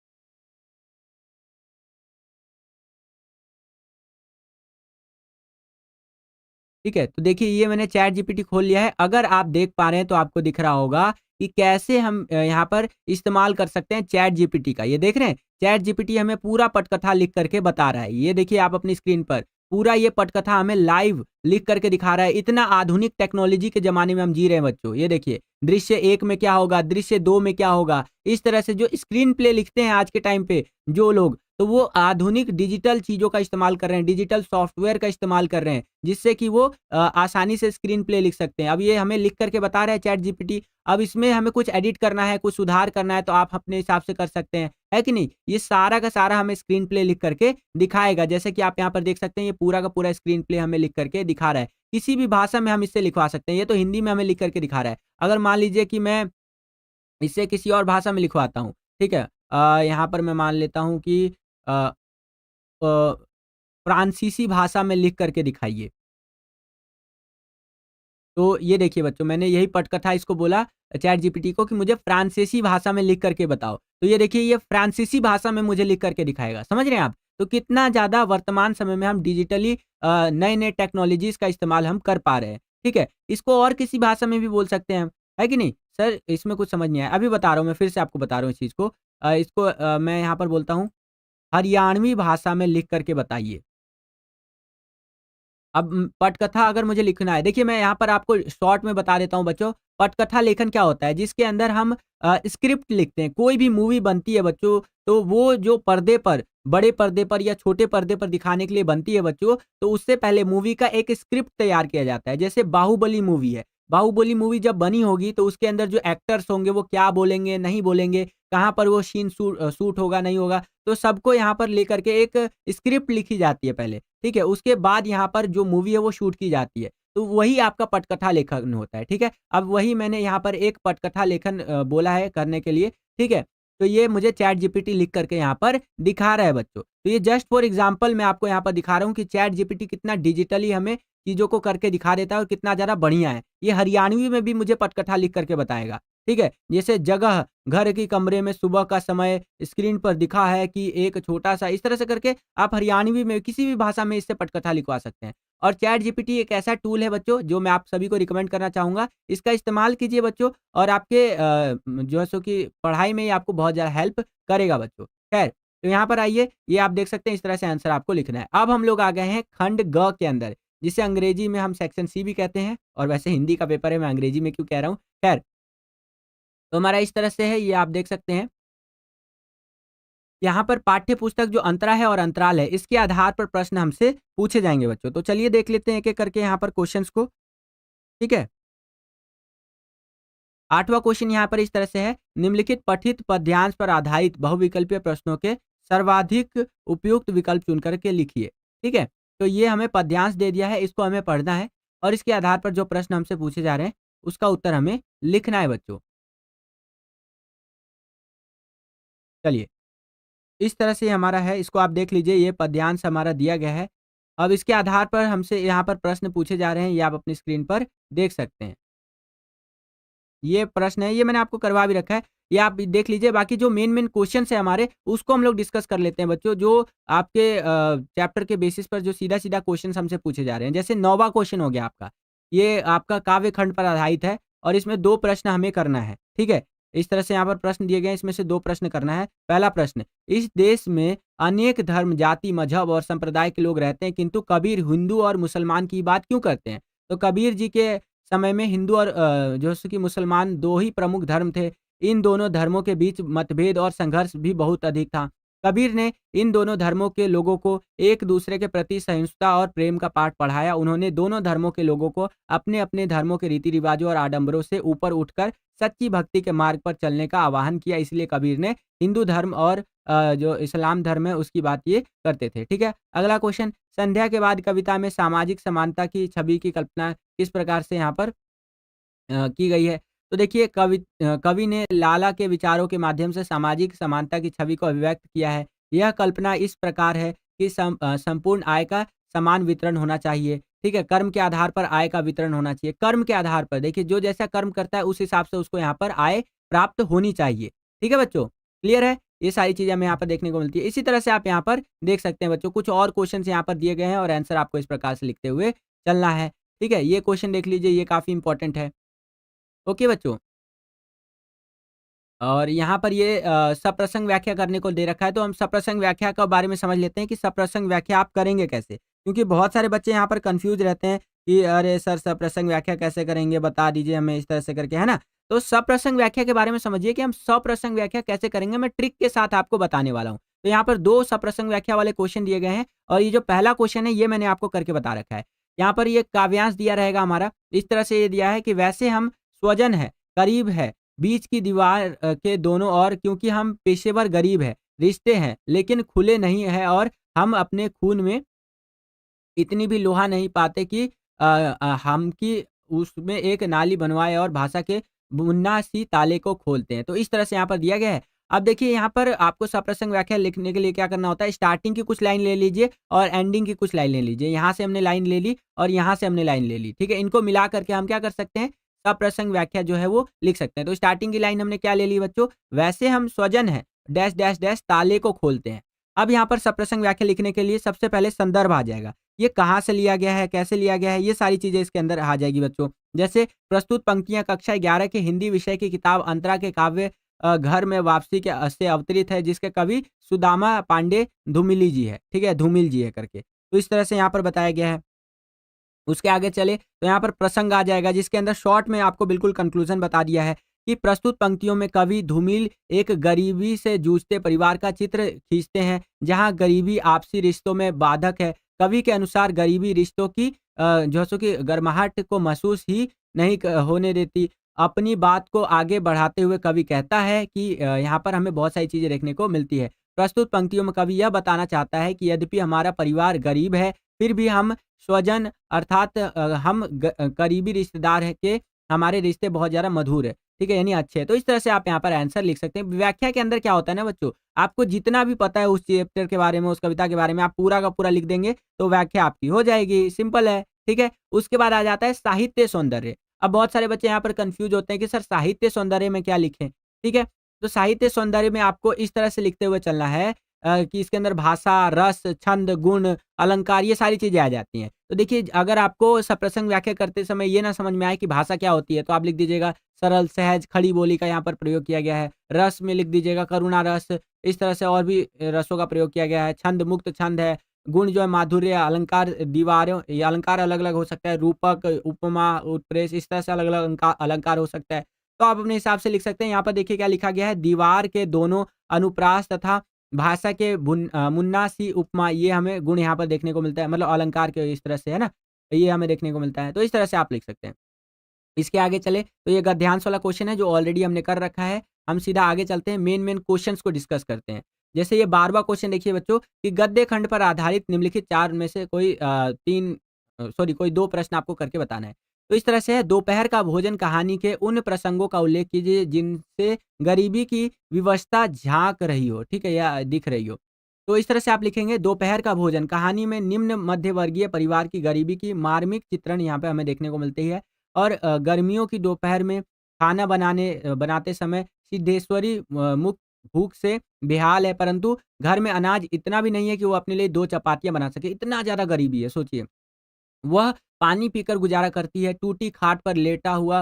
ठीक है, तो देखिए ये मैंने चैट जीपीटी खोल लिया है। अगर आप देख पा रहे हैं तो आपको दिख रहा होगा कि कैसे हम यहाँ पर इस्तेमाल कर सकते हैं चैट जीपीटी का। ये देख रहे हैं? चैट जीपीटी हमें पूरा पटकथा लिख करके बता रहा है। ये देखिए आप अपनी स्क्रीन पर, पूरा ये पटकथा हमें लाइव लिख करके दिखा रहा है। इतना आधुनिक टेक्नोलॉजी के ज़माने में हम जी रहे हैं बच्चों। ये देखिए, दृश्य 1 में क्या होगा, दृश्य 2 में क्या होगा। इस तरह से जो स्क्रीन प्ले लिखते हैं आज के टाइम पे जो लोग, तो वो आधुनिक डिजिटल चीज़ों का इस्तेमाल कर रहे हैं, डिजिटल सॉफ्टवेयर का इस्तेमाल कर रहे हैं, जिससे कि वो आसानी से स्क्रीन प्ले लिख सकते हैं। अब ये हमें लिख करके बता रहा है चैट जीपीटी। अब इसमें हमें कुछ एडिट करना है, कुछ सुधार करना है, तो आप अपने हिसाब से कर सकते हैं, है कि नहीं? ये सारा का सारा हमें स्क्रीन प्ले लिख करके दिखाएगा। जैसे कि आप यहाँ पर देख सकते हैं, ये पूरा का पूरा स्क्रीन प्ले हमें लिख करके दिखा रहा है। किसी भी भाषा में हम इससे लिखवा सकते हैं। ये तो हिंदी में हमें लिख करके दिखा रहा है। अगर मान लीजिए कि मैं इसे किसी और भाषा में लिखवाता हूँ, ठीक है? यहाँ पर मैं मान लेता हूँ कि अ फ्रांसीसी भाषा में लिख करके दिखाइए। तो ये देखिए बच्चों, मैंने यही पटकथा इसको बोला चैट जीपीटी को कि मुझे फ्रांसीसी भाषा में लिख करके बताओ। तो ये देखिए, ये फ्रांसीसी भाषा में मुझे लिख करके दिखाएगा। समझ रहे हैं आप? तो कितना ज़्यादा वर्तमान समय में हम डिजिटली नए-नए टेक्नोलॉजीज़ का इस्तेमाल हम कर पा रहे हैं। ठीक है? इसको और किसी भाषा में भी बोल सकते हैं हम, है कि नहीं? सर इसमें कुछ समझ नहीं आया। अभी बता रहा हूँ, मैं फिर से आपको बता रहा हूँ इस चीज़ को। इसको मैं यहाँ पर बोलता हूँ, हरियाणवी भाषा में लिख करके बताइए। अब पटकथा अगर मुझे लिखना है, देखिए मैं यहाँ पर आपको शॉर्ट में बता देता हूँ बच्चों, पटकथा लेखन क्या होता है, जिसके अंदर हम स्क्रिप्ट लिखते हैं। कोई भी मूवी बनती है बच्चों, तो वो जो पर्दे पर, बड़े पर्दे पर या छोटे पर्दे पर दिखाने के लिए बनती है बच्चों, तो उससे पहले मूवी का एक स्क्रिप्ट तैयार किया जाता है। जैसे बाहुबली मूवी है, बाहुबली मूवी जब बनी होगी, तो उसके अंदर जो एक्टर्स होंगे, वो क्या बोलेंगे, नहीं बोलेंगे, कहाँ पर वो सीन शूट होगा, नहीं होगा, तो सबको यहाँ पर लेकर के एक स्क्रिप्ट लिखी जाती है पहले। ठीक है? उसके बाद यहाँ पर जो मूवी है वो शूट की जाती है। तो वही आपका पटकथा लेखन होता है, ठीक है? अब वही मैंने यहाँ पर एक पटकथा लेखन बोला है करने के लिए, ठीक है? तो ये मुझे चैट जीपीटी लिख करके यहाँ पर दिखा रहा है बच्चों। तो ये जस्ट फॉर एग्ज़ाम्पल मैं आपको यहाँ पर दिखा रहा हूँ कि चैट जीपीटी कितना डिजिटली हमें चीज़ों को करके दिखा देता है और कितना ज़्यादा बढ़िया है। ये हरियाणवी में भी मुझे पटकथा लिख करके बताएगा, ठीक है? जैसे जगह, घर की कमरे में सुबह का समय स्क्रीन पर दिखा है कि एक छोटा-सा, इस तरह से करके आप हरियाणवी में किसी भी भाषा में इससे पटकथा लिखवा सकते हैं। और चैट जीपीटी एक ऐसा टूल है बच्चों, जो मैं आप सभी को रिकमेंड करना चाहूँगा। इसका इस्तेमाल कीजिए बच्चों, और आपके जो है सो कि पढ़ाई में ये आपको बहुत ज़्यादा हेल्प करेगा बच्चों। खैर, तो यहाँ पर आइए, ये आप देख सकते हैं, इस तरह से आंसर आपको लिखना है। अब हम लोग आ गए हैं खंड ग के अंदर, जिसे अंग्रेजी में हम सेक्शन सी भी कहते हैं, और वैसे हिंदी का पेपर है, मैं अंग्रेजी में क्यों कह रहा हूँ। खैर, तो हमारा इस तरह से है, ये आप देख सकते हैं। यहाँ पर पाठ्य पुस्तक जो अंतरा है और अंतराल है, इसके आधार पर प्रश्न हमसे पूछे जाएँगे बच्चों। तो चलिए देख लेते हैं एक-एक करके यहाँ पर क्वेश्चन्स को, ठीक है? 8वाँ क्वेश्चन यहाँ पर इस तरह से है, निम्नलिखित पठित पद्यांश पर आधारित बहुविकल्पीय प्रश्नों के सर्वाधिक उपयुक्त विकल्प चुन कर के लिखिए, ठीक है? तो ये हमें पद्यांश दे दिया है, इसको हमें पढ़ना है, और इसके आधार पर जो प्रश्न हमसे पूछे जा रहे हैं, उसका उत्तर हमें लिखना है बच्चों। चलिए, इस तरह से हमारा है, इसको आप देख लीजिए, ये पद्यांश हमारा दिया गया है। अब इसके आधार पर हमसे यहाँ पर प्रश्न पूछे जा रहे हैं, ये आप अपनी स्क्रीन पर देख सकते हैं। ये प्रश्न है, ये मैंने आपको करवा भी रखा है, ये आप देख लीजिए। बाकी जो मेन क्वेश्चन्स है हमारे, उसको हम लोग डिस्कस कर लेते हैं बच्चों, जो आपके चैप्टर के बेसिस पर जो सीधा-सीधा क्वेश्चन्स हमसे पूछे जा रहे हैं। जैसे 9वाँ क्वेश्चन हो गया आपका, ये आपका काव्य खंड पर आधारित है, और इसमें 2 प्रश्न हमें करना है, ठीक है? इस तरह से यहाँ पर प्रश्न दिए गए हैं, इसमें से 2 प्रश्न करना है। पहला प्रश्न, इस देश में अनेक धर्म, जाति, मज़हब और संप्रदाय के लोग रहते हैं, किंतु कबीर हिंदू और मुसलमान की बात क्यों करते हैं? तो कबीर जी के समय में हिंदू और जो है कि मुसलमान 2 ही प्रमुख धर्म थे। इन दोनों धर्मों के बीच मतभेद और संघर्ष भी बहुत अधिक था। कबीर ने इन दोनों धर्मों के लोगों को एक-दूसरे के प्रति सहिष्णुता और प्रेम का पाठ पढ़ाया। उन्होंने दोनों धर्मों के लोगों को अपने-अपने धर्मों के रीति-रिवाज़ों और आडंबरों से ऊपर उठकर सच्ची भक्ति के मार्ग पर चलने का आह्वान किया। इसलिए कबीर ने हिंदू धर्म और जो इस्लाम धर्म है उसकी बात ये करते थे। ठीक है? अगला क्वेश्चन, संध्या के बाद कविता में सामाजिक समानता की छवि की कल्पना किस प्रकार से यहाँ पर की गई है? तो देखिए, कवि ने लाला के विचारों के माध्यम से सामाजिक समानता की छवि को अभिव्यक्त किया है। यह कल्पना इस प्रकार है कि संपूर्ण आय का समान वितरण होना चाहिए, ठीक है? कर्म के आधार पर आय का वितरण होना चाहिए। कर्म के आधार पर, देखिए जो जैसा कर्म करता है उस हिसाब से उसको यहाँ पर आय प्राप्त होनी चाहिए। ठीक है बच्चों? क्लियर है? ये सारी चीज़ें हमें यहाँ पर देखने को मिलती है। इसी तरह से आप यहाँ पर देख सकते हैं बच्चों, कुछ और क्वेश्चन्स यहाँ पर दिए गए हैं और आंसर आपको इस प्रकार से लिखते हुए चलना है। ठीक है, ये क्वेश्चन देख लीजिए, ये काफ़ी इंपॉर्टेंट है। ओके बच्चों। और यहाँ पर ये सप्रसंग व्याख्या करने को दे रखा है, तो हम सप्रसंग व्याख्या के बारे में समझ लेते हैं कि सप्रसंग व्याख्या आप करेंगे कैसे? क्योंकि बहुत सारे बच्चे यहाँ पर कन्फ्यूज़ रहते हैं कि अरे सर सप्रसंग व्याख्या कैसे करेंगे? बता दीजिए हमें इस तरह से करके, है ना? तो सप्रसंग व्याख्या के बारे में समझिए कि हम सप्रसंग व्याख्या कैसे करेंगे, मैं ट्रिक के साथ आपको बताने वाला हूँ। तो यहाँ पर 2 सप्रसंग व्याख्या वाले क्वेश्चन दिए गए हैं और ये जो पहला क्वेश्चन है, ये मैंने आपको करके बता रखा है। यहाँ पर ये काव्यांश दिया रहेगा हमारा, इस तरह से ये दिया है कि वैसे हम स्वजन हैं, करीब है, बीच की दीवार के दोनों ओर क्योंकि हम पेशेवर गरीब हैं, रिश्ते हैं, लेकिन खुले नहीं हैं और हम अपने खून में इतनी भी लोहा नहीं पाते कि हम कि उसमें एक नाली बनवाएँ और भाषा के मुन्ना-सी ताले को खोलते हैं। तो इस तरह से यहाँ पर दिया गया है। अब देखिए यहाँ पर आपको सप्रसंग व्याख्या लिखने के लिए क्या करना होता है, स्टार्टिंग की कुछ लाइन ले लीजिए और एंडिंग की कुछ लाइन ले लीजिए। यहाँ से हमने लाइन ले ली और यहाँ से हमने लाइन ले ली, ठीक है? इनको मिला कर के हम क्या कर सकते हैं, सप्रसंग व्याख्या जो है वो लिख सकते हैं। तो स्टार्टिंग की लाइन हमने क्या ले ली बच्चों, वैसे हम स्वजन हैं, डैश, डैश, डैश ताले को खोलते हैं। अब यहाँ पर सप्रसंग व्याख्या लिखने के लिए सबसे पहले संदर्भ आ जाएगा। ये कहाँ से लिया गया है, कैसे लिया गया है, ये सारी चीज़ें इसके अंदर आ जाएगी बच्चों। जैसे प्रस्तुत पंक्तियाँ कक्षा 11 के हिंदी विषय की किताब अंतरा के काव्य घर में वापसी के से अवतरित है, जिसके कवि सुदामा पांडे धूमिली जी है, ठीक है? धूमिल जी है करके। तो इस तरह से यहाँ पर बताया गया है। उसके आगे चले तो यहाँ पर प्रसंग आ जाएगा जिसके अंदर शॉर्ट में आपको बिल्कुल कंक्लूजन बता दिया है कि प्रस्तुत पंक्तियों में कवि धूमिल एक गरीबी से जूझते परिवार का चित्र खींचते हैं जहाँ गरीबी आपसी रिश्तों में बाधक है। कवि के अनुसार गरीबी रिश्तों की जो सो कि गर्माहट को महसूस ही नहीं होने देती। अपनी बात को आगे बढ़ाते हुए कवि कहता है कि यहाँ पर हमें बहुत सारी चीज़ें देखने को मिलती है। प्रस्तुत पंक्तियों में कवि यह बताना चाहता है कि यद्यपि हमारा परिवार गरीब है, फिर भी हम स्वजन अर्थात हम करीबी रिश्तेदार हैं के हमारे रिश्ते बहुत ज़्यादा मधुर है, ठीक है? यानी अच्छे हैं। तो इस तरह से आप यहाँ पर आंसर लिख सकते हैं। व्याख्या के अंदर क्या होता है ना बच्चों, आपको जितना भी पता है उस चैप्टर के बारे में, उस कविता के बारे में, आप पूरा का पूरा लिख देंगे, तो व्याख्या आपकी हो जाएगी, सिंपल है, ठीक है? उसके बाद आ जाता है साहित्य सौंदर्य। अब बहुत सारे बच्चे यहाँ पर कन्फ्यूज़ होते हैं कि सर साहित्य सौंदर्य में क्या लिखें, ठीक है? तो साहित्य सौंदर्य में आपको इस तरह से लिखते हुए चलना है कि इसके अंदर भाषा, रस, छंद, गुण, अलंकार ये सारी चीज़ें आ जाती हैं। तो देखिए अगर आपको सप्रसंग व्याख्या करते समय ये ना समझ में आए कि भाषा क्या होती है, तो आप लिख दीजिएगा सरल, सहज, खड़ी बोली का यहाँ पर प्रयोग किया गया है। रस में लिख दीजिएगा करुणा रस, इस तरह से और भी रसों का प्रयोग किया गया है। छंद मुक्त छंद है, गुण जो है माधुर्य, अलंकार दीवारों ये अलंकार अलग-अलग हो सकता है, रूपक, उपमा, उत्प्रेष इस तरह से अलग-अलग अलंकार हो सकता है। तो आप अपने हिसाब से लिख सकते हैं। यहाँ पर देखिए क्या लिखा गया है, दीवार के दोनों अनुप्रास तथा भाषा के मुन्ना सी उपमा ये हमें गुण यहाँ पर देखने को मिलता है मतलब अलंकार के इस तरह से है ना? ये हमें देखने को मिलता है। तो इस तरह से आप लिख सकते हैं। इसके आगे चले तो ये गद्यांश वाला क्वेश्चन है जो ऑलरेडी हमने कर रखा है। हम सीधा आगे चलते हैं मेन क्वेश्चन्स को डिस्कस करते हैं। जैसे ये 12वां क्वेश्चन देखिए बच्चों कि गद्य खंड पर आधारित निम्नलिखित 4 में से कोई 3 सॉरी कोई 2 प्रश्न आपको करके बताना है। तो इस तरह से है दोपहर का भोजन कहानी के उन प्रसंगों का उल्लेख कीजिए जिनसे गरीबी की विवशता झाँक रही हो, ठीक है? या दिख रही हो। तो इस तरह से आप लिखेंगे दोपहर का भोजन कहानी में निम्न मध्यवर्गीय परिवार की गरीबी की मार्मिक चित्रण यहाँ पे हमें देखने को मिलती है। और गर्मियों की दोपहर में खाना बनाते समय सिद्धेश्वरी मुक्त भूख से बेहाल है, परंतु घर में अनाज इतना भी नहीं है कि वो अपने लिए 2 चपातियाँ बना सके, इतना ज़्यादा गरीबी है, सोचिए। वह पानी पीकर गुज़ारा करती है, टूटी खाट पर लेटा हुआ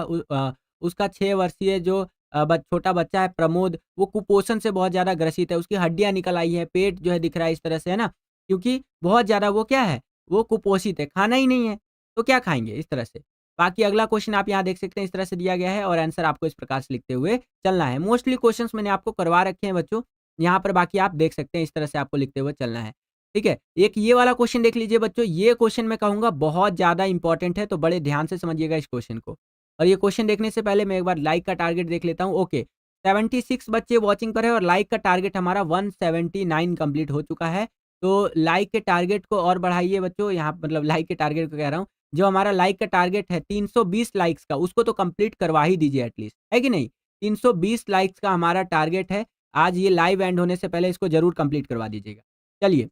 उसका 6 वर्षीय जो छोटा बच्चा है प्रमोद, वो कुपोषण से बहुत ज़्यादा ग्रसित है, उसकी हड्डियाँ निकल आई है, पेट जो है दिख रहा है इस तरह से, है ना? क्योंकि बहुत ज़्यादा वो क्या है, वो कुपोषित है, खाना ही नहीं है, तो क्या खाएँगे? इस तरह से। बाकी अगला क्वेश्चन आप यहाँ देख सकते हैं, इस तरह से दिया गया है और आंसर आपको इस प्रकार से लिखते हुए चलना है। मोस्टली क्वेश्चन्स मैंने आपको करवा रखे हैं बच्चों, यहाँ पर बाकी आप देख सकते हैं, इस तरह से आपको लिखते हुए चलना है। ठीक है? एक ये वाला क्वेश्चन देख लीजिए बच्चों, ये क्वेश्चन मैं कहूँगा बहुत ज़्यादा इम्पोर्टेंट है, तो बड़े ध्यान से समझिएगा इस क्वेश्चन को। और ये क्वेश्चन देखने से पहले मैं एक बार लाइक का टारगेट देख लेता हूँ। ओके, 76 बच्चे वॉचिंग पर है और लाइक का टारगेट हमारा 179 कंप्लीट हो चुका है। तो लाइक के टारगेट को और बढ़ाइए बच्चों, यहाँ मतलब लाइक के टारगेट को कह रहा हूँ। जो हमारा लाइक का टारगेट है 320 लाइक्स का, उसको तो कंप्लीट करवा ही दीजिए एटलीस्ट, है कि नहीं? 320 लाइक्स का हमारा टारगेट है। आज ये लाइव एंड होने से पहले इसको ज़रूर कंप्लीट करवा दीजिएगा। चलिए,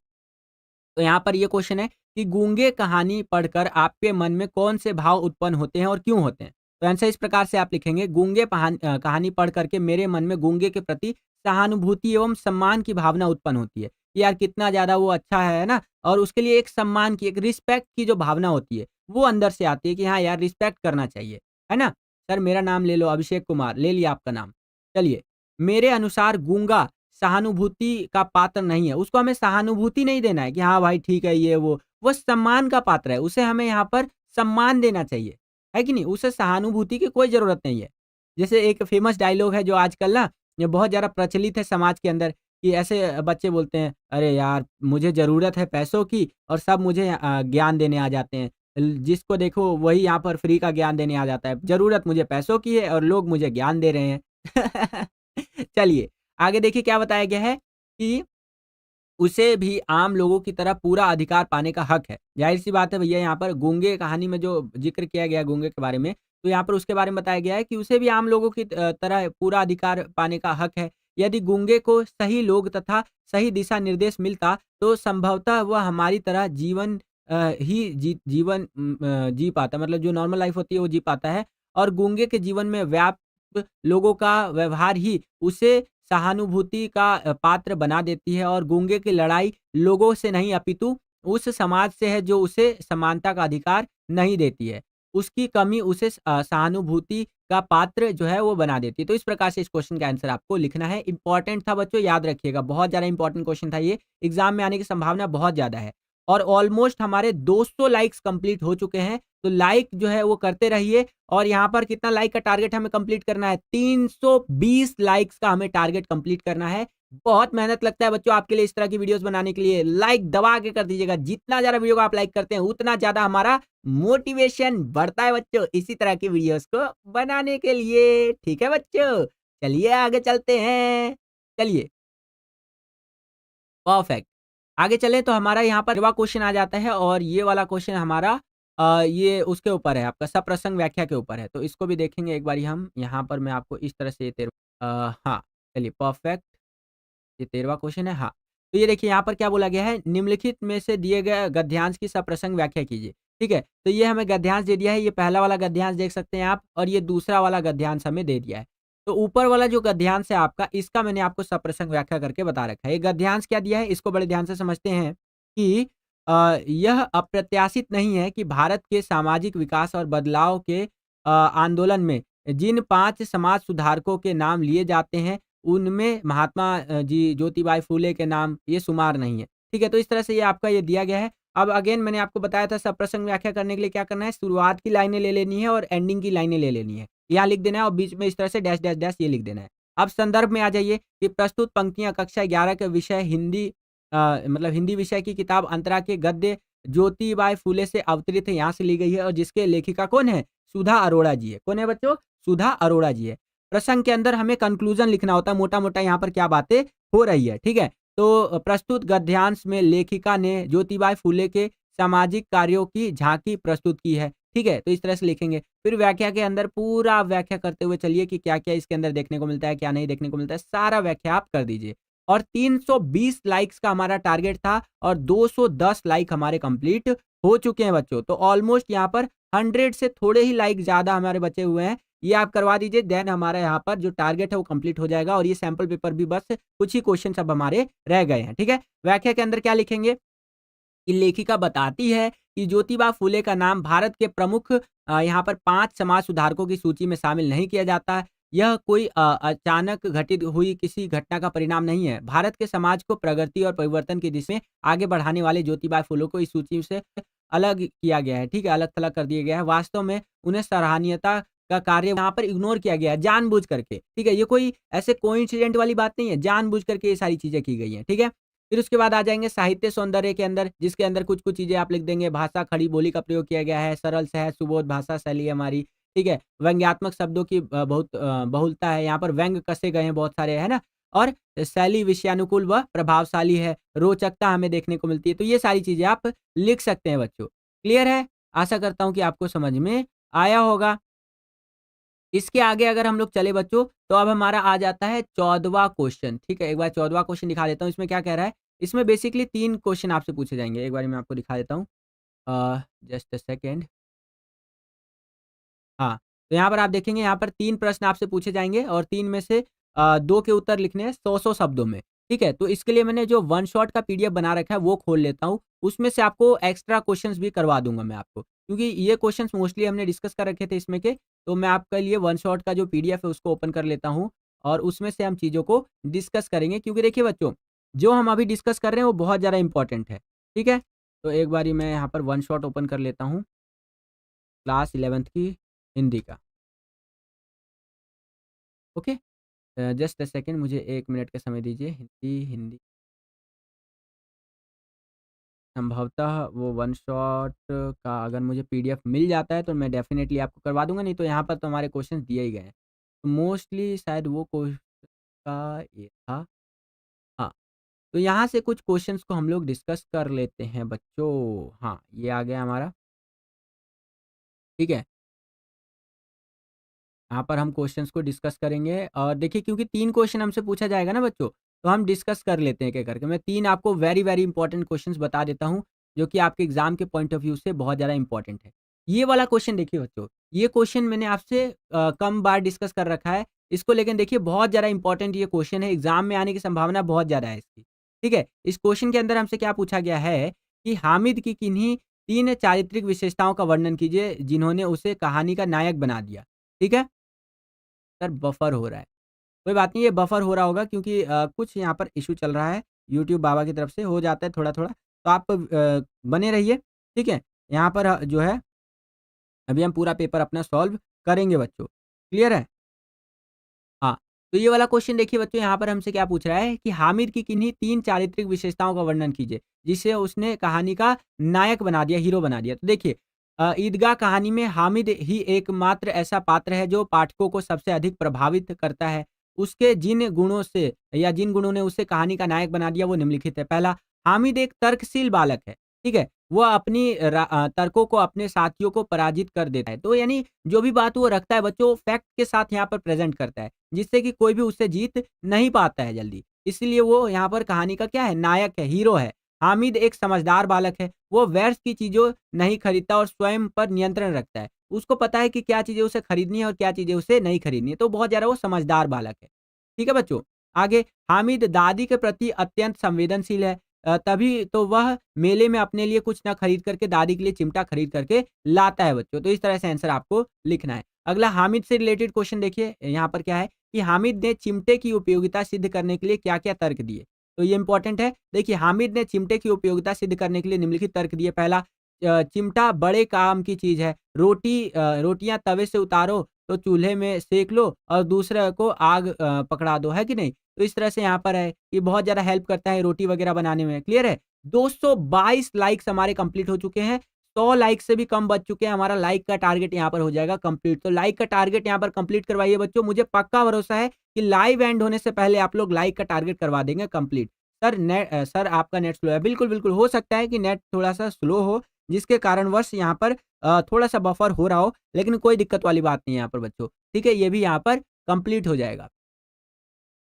तो यहाँ पर ये क्वेश्चन है कि गूंगे कहानी पढ़कर आपके मन में कौन से भाव उत्पन्न होते हैं और क्यों होते हैं? तो आंसर इस प्रकार से आप लिखेंगे, गूंगे कहानी पढ़ करके मेरे मन में गूंगे के प्रति सहानुभूति एवं सम्मान की भावना उत्पन्न होती है कि यार कितना ज़्यादा वो अच्छा है ना? और उसके लिए एक सम्मान की, एक रिस्पेक्ट की जो भावना होती है, वो अंदर से आती है कि हाँ यार रिस्पेक्ट करना चाहिए, है ना? सर मेरा नाम ले लो, अभिषेक कुमार, ले लिया आपका नाम। चलिए, मेरे अनुसार गूंगा सहानुभूति का पात्र नहीं है। उसको हमें सहानुभूति नहीं देना है कि हाँ भाई ठीक है ये वो सम्मान का पात्र है। उसे हमें यहाँ पर सम्मान देना चाहिए, है कि नहीं? उसे सहानुभूति की कोई ज़रूरत नहीं है। जैसे एक फ़ेमस डायलॉग है जो आजकल ना ये बहुत ज़्यादा प्रचलित है समाज के अंदर कि ऐसे बच्चे बोलते हैं, "अरे यार! मुझे ज़रूरत है पैसों की और सब मुझे ज्ञान देने आ जाते हैं। जिसको देखो वही यहाँ पर फ्री का ज्ञान देने आ जाता है। ज़रूरत मुझे पैसों की है और लोग मुझे ज्ञान दे रहे हैं।" चलिए, आगे देखिए क्या बताया गया है कि उसे भी आम लोगों की तरह पूरा अधिकार पाने का हक है। ज़ाहिर-सी बात है भैया यहाँ पर गूंगे कहानी में जो ज़िक्र किया गया है गूंगे के बारे में, तो यहाँ पर उसके बारे में बताया गया है कि उसे भी आम लोगों की तरह पूरा अधिकार पाने का हक है। यदि गूंगे को सही लोग तथा सही दिशा निर्देश मिलता, तो संभवतः वह हमारी तरह जीवन जी पाता मतलब जो नॉर्मल लाइफ़ होती है वो जी पाता है और गूंगे के जीवन में व्याप्त लोगों का व्यवहार ही उसे सहानुभूति का पात्र बना देती है और गूंगे की लड़ाई लोगों से नहीं अपितु उस समाज से है जो उसे समानता का अधिकार नहीं देती है। उसकी कमी उसे सहानुभूति का पात्र जो है वो बना देती है। तो इस प्रकार से इस क्वेश्चन का आंसर आपको लिखना है। इम्पोर्टेंट था बच्चों याद रखिएगा बहुत ज़्यादा इम्पोर्टेंट क्वेश्चन था ये। एग्ज़ाम में आने की संभावना बहुत ज़्यादा है। और ऑलमोस्ट हमारे 200 लाइक्स कंप्लीट हो चुके हैं। तो लाइक जो है वो करते रहिए और यहाँ पर कितना लाइक का टारगेट हमें कंप्लीट करना है 320 लाइक्स का हमें टारगेट कंप्लीट करना है। बहुत मेहनत लगता है बच्चों आपके लिए इस तरह की वीडियोस बनाने के लिए। लाइक दबा के कर दीजिएगा। जितना ज़्यादा वीडियो को आप लाइक करते हैं उतना ज़्यादा हमारा मोटिवेशन बढ़ता है बच्चों इसी तरह की वीडियोस को बनाने के लिए। ठीक है बच्चों? चलिए आगे चलते हैं। चलिए परफेक्ट। आगे चलें तो हमारा यहाँ पर अगला क्वेश्चन आ जाता है और ये वाला क्वेश्चन हमारा ये उसके ऊपर है आपका सप्रसंग व्याख्या के ऊपर है। तो इसको भी देखेंगे एक बारी हम। यहाँ पर मैं आपको इस तरह से हाँ, चलिए परफेक्ट। ये 13वां क्वेश्चन है, हाँ। तो ये देखिए यहाँ पर क्या बोला गया है, निम्नलिखित में से दिए गए गद्यांश की सप्रसंग व्याख्या कीजिए, ठीक है? तो ये हमें गद्यांश दे दिया है, ये पहला वाला गद्यांश देख सकते हैं आप और ये दूसरा वाला गद्यांश हमें दे दिया है। तो ऊपर वाला जो गद्यांश है आपका, इसका मैंने आपको सप्रसंग व्याख्या करके बता रखा है। ये गद्यांश क्या दिया है, इसको बड़े ध्यान से समझते हैं कि यह अप्रत्याशित नहीं है कि भारत के सामाजिक विकास और बदलाव के आंदोलन में जिन 5 समाज सुधारकों के नाम लिए जाते हैं उनमें महात्मा जी ज्योतिबाई फूले के नाम ये शुमार नहीं है। ठीक है? तो इस तरह से ये आपका ये दिया गया है। अब अगेन मैंने आपको बताया था सप्रसंग व्याख्या करने के लिए क्या करना है, शुरुआत की लाइनें ले लेनी है और एंडिंग की लाइनें ले लेनी है। यहाँ लिख देना है और बीच में इस तरह से डैश, डैश, डैश ये लिख देना है। अब संदर्भ में आ जाइए कि प्रस्तुत पंक्तियाँ कक्षा 11 के विषय हिंदी मतलब हिंदी विषय की किताब अंतरा के गद्य ज्योतिबाई फूले से अवतरित है, यहाँ से ली गई है और जिसके लेखिका कौन है? सुधा अरोड़ा जी है। कौन है बच्चों? सुधा अरोड़ा जी है। प्रसंग के अंदर हमें कंक्लूजन लिखना होता है, मोटा-मोटा यहाँ पर क्या बातें हो रही है, ठीक है? तो प्रस्तुत गद्यांश में लेखिका ने ज्योतिबाई फूले के सामाजिक कार्यों की झांकी प्रस्तुत की है, ठीक है? तो इस तरह से लिखेंगे। फिर व्याख्या के अंदर पूरा व्याख्या करते हुए चलिए कि क्या-क्या इसके अंदर देखने को मिलता है, क्या नहीं देखने को मिलता है, सारा व्याख्या आप कर दीजिए। और 320 लाइक्स का हमारा टारगेट था और 210 लाइक हमारे कंप्लीट हो चुके हैं बच्चों। तो ऑलमोस्ट यहाँ पर 100 से थोड़े ही लाइक ज़्यादा हमारे बचे हुए हैं। ये आप करवा दीजिए देन हमारा यहाँ पर जो टारगेट है वो कंप्लीट हो जाएगा और ये सैंपल पेपर भी बस कुछ ही क्वेश्चन अब हमारे रह गए हैं, ठीक है? व्याख्या के अंदर क्या लिखेंगे कि लेखिका बताती है कि ज्योतिबा फूले का नाम भारत के प्रमुख यहाँ पर 5 समाज सुधारकों की सूची में शामिल नहीं किया जाता है। यह कोई अचानक घटित हुई किसी घटना का परिणाम नहीं है। भारत के समाज को प्रगति और परिवर्तन की दिशा में आगे बढ़ाने वाले ज्योतिबा फूले को इस सूची से अलग किया गया है, ठीक है? अलग-थलग कर दिया गया है। वास्तव में उन्हें सराहनीयता का कार्य यहाँ पर इग्नोर किया गया है जानबूझ करके, ठीक है? ये कोई ऐसे कोइंसिडेंट वाली बात नहीं है, जानबूझ करके ये सारी चीज़ें की गई हैं, ठीक है? फिर उसके बाद आ जाएँगे साहित्य सौंदर्य के अंदर, जिसके अंदर कुछ-कुछ चीज़ें आप लिख देंगे, भाषा खड़ी बोली का प्रयोग किया गया है, सरल सहज सुबोध भाषा शैली है हमारी, ठीक है? व्यंग्यात्मक शब्दों की बहुलता है, यहाँ पर व्यंग कसे गए हैं बहुत सारे, है ना? और शैली विषयानुकूल व प्रभावशाली है, रोचकता हमें देखने को मिलती है, तो ये सारी चीज़ें आप लिख सकते हैं बच्चों। क्लियर है? आशा करता हूँ कि आपको समझ में आया होगा। इसके आगे अगर हम लोग चले बच्चों, तो अब हमारा आ जाता है 14वां क्वेश्चन, ठीक है? एक बार 14वां क्वेश्चन दिखा देता हूँ, इसमें क्या कह रहा है? इसमें बेसिकली 3 क्वेश्चन आपसे पूछे जाएँगे, एक बारी मैं आपको दिखा देता हूँ। Just a second. हाँ, तो यहाँ पर आप देखेंगे यहाँ पर 3 प्रश्न आपसे पूछे जाएँगे और 3 में से 2 के उत्तर लिखने हैं 100-100 शब्दों में, ठीक है, तो इसके लिए मैंने जो वन शॉट का पीडीएफ बना रखा है वो खोल लेता हूँ। उसमें से आपको एक्स्ट्रा क्वेश्चंस भी करवा दूँगा मैं आपको। क्योंकि ये क्वेश्चंस मोस्टली हमने डिस्कस कर रखे थे इसमें के, तो मैं आपके लिए वन शॉट का जो पीडीएफ है उसको ओपन कर लेता हूँ और उसमें से हम चीज़ों को डिस्कस करेंगे। क्योंकि देखिए बच्चों, जो हम अभी डिस्कस कर रहे हैं वो बहुत ज़्यादा इम्पोर्टेंट है। ठीक है? तो एक बारी मैं यहाँ पर वन शॉट ओपन कर लेता हूँ, क्लास 11th की हिंदी का। ओके? जस्ट अ सेकंड, मुझे 1 मिनट का समय दीजिए। हिंदी हिंदी संभवतः वो वन शॉट का अगर मुझे पीडीएफ मिल जाता है तो मैं डेफ़िनेटली आपको करवा दूँगा, नहीं तो यहाँ पर तो हमारे क्वेश्चंस दिए ही गए हैं। तो मोस्टली शायद वो का ये था। हाँ, तो यहाँ से कुछ क्वेश्चंस को हम लोग डिस्कस कर लेते हैं बच्चों। हाँ, ये आ गया हमारा, ठीक है? यहाँ पर हम क्वेश्चंस को डिस्कस करेंगे और देखिए क्योंकि 3 क्वेश्चन हमसे पूछा जाएगा ना बच्चों, तो हम डिस्कस कर लेते हैं एक-एक करके। मैं 3 आपको वेरी, वेरी इंपॉर्टेंट क्वेश्चंस बता देता हूँ, जो कि आपके एग्ज़ाम के पॉइंट ऑफ व्यू से बहुत ज़्यादा इंपॉर्टेंट है। ये वाला क्वेश्चन देखिए बच्चों, ये क्वेश्चन मैंने आपसे कम बार डिस्कस कर रखा है। इसको लेकिन देखिए बहुत ज़्यादा इंपॉर्टेंट ये क्वेश्चन है, एग्ज़ाम में आने की संभावना बहुत ज़्यादा है इसकी। ठीक है? इस क्वेश्चन के अंदर हमसे क्या पूछा गया है कि हामिद की किन्हीं 3 चारित्रिक विशेषताओं का वर्णन कीजिए, जिन्होंने उसे कहानी का नायक बना दिया। ठीक है? सर बफर हो रहा है। कोई बात नहीं, ये बफर हो रहा होगा क्योंकि कुछ यहाँ पर इश्यू चल रहा है, यूट्यूब बाबा की तरफ से हो जाता है थोड़ा-थोड़ा। तो आप बने रहिए, ठीक है? यहाँ पर जो है अभी हम पूरा पेपर अपना सॉल्व करेंगे बच्चों, क्लियर है? हाँ, तो ये वाला क्वेश्चन देखिए बच्चों, यहाँ पर हमसे क्या पूछ रहा है कि हामिद की किन्हीं 3 चारित्रिक विशेषताओं का वर्णन कीजिए, जिसे उसने कहानी का नायक बना दिया, हीरो बना दिया। तो देखिए ईदगाह कहानी में हामिद ही एकमात्र ऐसा पात्र है जो पाठकों को सबसे अधिक प्रभावित करता है। उसके जिन गुणों से या जिन गुणों ने उसे कहानी का नायक बना दिया वो निम्नलिखित है। पहला, हामिद एक तर्कशील बालक है, ठीक है? वह अपनी तर्कों को अपने साथियों को पराजित कर देता है। तो यानी जो भी बात वो रखता है बच्चों, फैक्ट के साथ यहाँ पर प्रेज़ेंट करता है। जिससे कि कोई भी उससे जीत नहीं पाता है जल्दी। इसीलिए वो यहाँ पर कहानी का क्या है, नायक है, हीरो है। हामिद एक समझदार बालक है, वो व्यर्थ की चीज़ों नहीं खरीदता और स्वयं पर नियंत्रण रखता है। उसको पता है कि क्या चीज़ें उसे खरीदनी है और क्या चीज़ें उसे नहीं खरीदनी है, तो बहुत ज़्यादा वो समझदार बालक है। ठीक है बच्चों? आगे, हामिद दादी के प्रति अत्यंत संवेदनशील है। तभी तो वह मेले में अपने लिए कुछ ना खरीद करके दादी के लिए चिमटा खरीद करके लाता है बच्चों। तो इस तरह से आंसर आपको लिखना है। अगला, हामिद से रिलेटेड क्वेश्चन देखिए, यहाँ पर क्या है कि हामिद ने चिमटे की उपयोगिता सिद्ध करने के लिए क्या-क्या तर्क दिए? तो ये इंपॉर्टेंट है। देखिए, हामिद ने चिमटे की उपयोगिता सिद्ध करने के लिए निम्नलिखित तर्क दिए। पहला, चिमटा बड़े काम की चीज़ है। रोटियाँ तवे से उतारो तो चूल्हे में सेंक लो और दूसरे को आग पकड़ा दो, है कि नहीं? तो इस तरह से यहाँ पर है, ये बहुत ज़्यादा हेल्प करता है रोटी वगैरह बनाने में, क्लियर है? 222 लाइक्स हमारे कंप्लीट हो चुके हैं। 100 लाइक से भी कम बच चुके हैं, हमारा लाइक का टारगेट यहाँ पर हो जाएगा कंप्लीट। तो लाइक का टारगेट यहाँ पर कंप्लीट करवाइए बच्चों, मुझे पक्का भरोसा है कि लाइव एंड होने से पहले आप लोग लाइक का टारगेट करवा देंगे कंप्लीट। सर आपका नेट स्लो है। बिल्कुल, बिल्कुल हो सकता है कि नेट थोड़ा-सा स्लो हो, जिसके कारणवश यहाँ पर थोड़ा-सा बफर हो रहा हो, लेकिन कोई दिक्कत वाली बात नहीं है यहाँ पर बच्चों। ठीक है? ये भी यहाँ पर कंप्लीट हो जाएगा।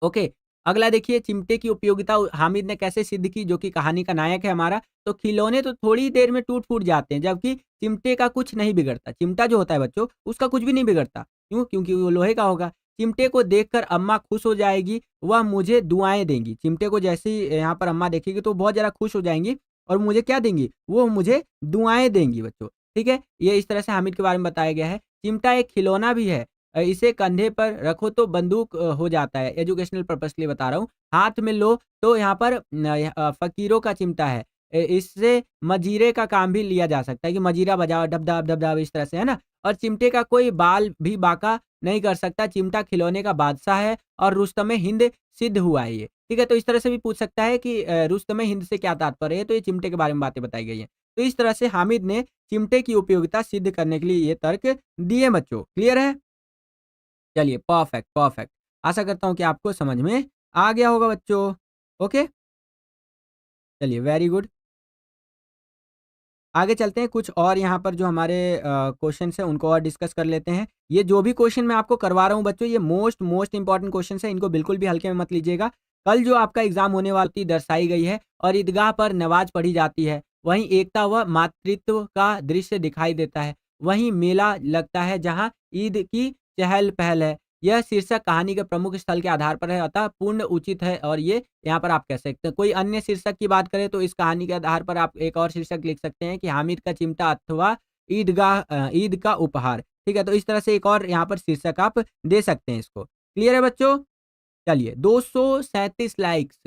ओके, अगला देखिए, चिमटे की उपयोगिता हामिद ने कैसे सिद्ध की, जो कि कहानी का नायक है हमारा। तो खिलौने तो थोड़ी देर में टूट-फूट जाते हैं, जबकि चिमटे का कुछ नहीं बिगड़ता। चिमटा जो होता है बच्चों, उसका कुछ भी नहीं बिगड़ता। क्यों? क्योंकि वो लोहे का होगा। चिमटे को देखकर अम्मा खुश हो जाएगी, वह मुझे दुआएँ देंगी। चिमटे को जैसे ही यहाँ पर अम्मा देखेगी तो बहुत ज़्यादा खुश हो जाएँगी और मुझे क्या देंगी? वो मुझे दुआएँ देंगी बच्चों। ठीक है? ये इस तरह से हामिद के बारे में बताया गया है। चिमटा एक खिलौना भी है। इसे कंधे पर रखो तो बंदूक हो जाता है। एजुकेशनल पर्पज़ के लिए बता रहा हूँ। हाथ में लो तो यहाँ पर फ़कीरों का चिमटा है। इससे मजीरे का काम भी लिया जा सकता है कि मजीरा बजाओ डब-डब डब-डब इस तरह से, है ना? और चिमटे का कोई बाल भी बाँका नहीं कर सकता। चिमटा खिलौने का बादशाह है और रुस्तमे हिंद सिद्ध हुआ है ये। ठीक है? तो इस तरह से भी पूछ सकता है कि रुस्तमे हिंद से क्या तात्पर्य है? तो ये चिमटे के बारे में बातें बताई गई हैं। तो इस तरह से हामिद ने चिमटे की उपयोगिता सिद्ध करने के लिए ये तर्क दिए बच्चों। क्लियर है? चलिए, परफेक्ट, परफेक्ट। आशा करता हूँ कि आपको समझ में आ गया होगा बच्चों। ओके? चलिए, वेरी गुड। आगे चलते हैं, कुछ और यहाँ पर जो हमारे क्वेश्चन्स हैं उनको और डिस्कस कर लेते हैं। ये जो भी क्वेश्चन मैं आपको करवा रहा हूँ बच्चों, ये मोस्ट मोस्ट इम्पोर्टेंट क्वेश्चन्स हैं, इनको बिल्कुल भी हल्के में मत लीजिएगा। कल जो आपका एग्ज़ाम होने वाली दर्शाई गई है और ईदगाह पर नमाज़ पढ़ी जाती है। वहीं एकता व मातृत्व का दृश्य दिखाई देता है। वहीं मेला लगता है जहाँ ईद की चहल-पहल है। यह शीर्षक कहानी के प्रमुख स्थल के आधार पर है, अतः पूर्ण उचित है और ये यहाँ पर आप कह सकते हैं। कोई अन्य शीर्षक की बात करें तो इस कहानी के आधार पर आप एक और शीर्षक लिख सकते हैं कि हामिद का चिमटा अथवा ईद का उपहार। ठीक है, तो इस तरह से एक और यहाँ पर शीर्षक आप दे सकते हैं इसको। क्लियर है बच्चों? चलिए 237 लाइक्स,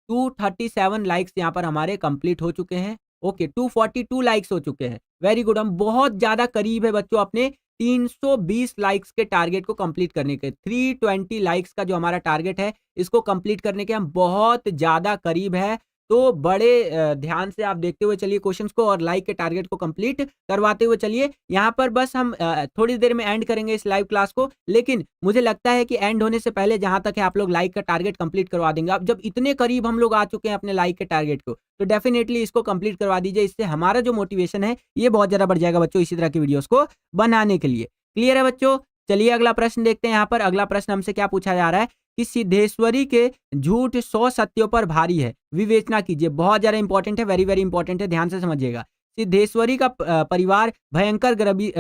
237 लाइक्स यहाँ पर हमारे कंप्लीट हो चुके हैं। ओके, 242 लाइक्स हो चुके हैं। वेरी गुड, हम बहुत ज़्यादा करीब है बच्चों अपने 320 लाइक्स के टारगेट को कंप्लीट करने के। 320 लाइक्स का जो हमारा टारगेट है, इसको कंप्लीट करने के हम बहुत ज़्यादा करीब है। तो बड़े ध्यान से आप देखते हुए चलिए क्वेश्चंस को और लाइक के टारगेट को कंप्लीट करवाते हुए चलिए। यहाँ पर बस हम थोड़ी देर में एंड करेंगे इस लाइव क्लास को, लेकिन मुझे लगता है कि एंड होने से पहले जहाँ तक है आप लोग लाइक का टारगेट कंप्लीट करवा देंगे। अब जब इतने करीब हम लोग आ चुके हैं अपने लाइक के टारगेट को, तो डेफिनेटली इसको कंप्लीट करवा दीजिए। इससे हमारा जो मोटिवेशन है ये बहुत ज़्यादा बढ़ जाएगा बच्चों इसी तरह की वीडियोज़ को बनाने के लिए। क्लियर है बच्चों? चलिए अगला प्रश्न देखते हैं। यहाँ पर अगला प्रश्न हमसे क्या पूछा जा रहा है कि सिद्धेश्वरी के झूठ 100 सत्यों पर भारी है, विवेचना कीजिए। बहुत ज़्यादा इंपॉर्टेंट है, वेरी वेरी इंपॉर्टेंट है, ध्यान से समझिएगा। सिद्धेश्वरी का परिवार भयंकर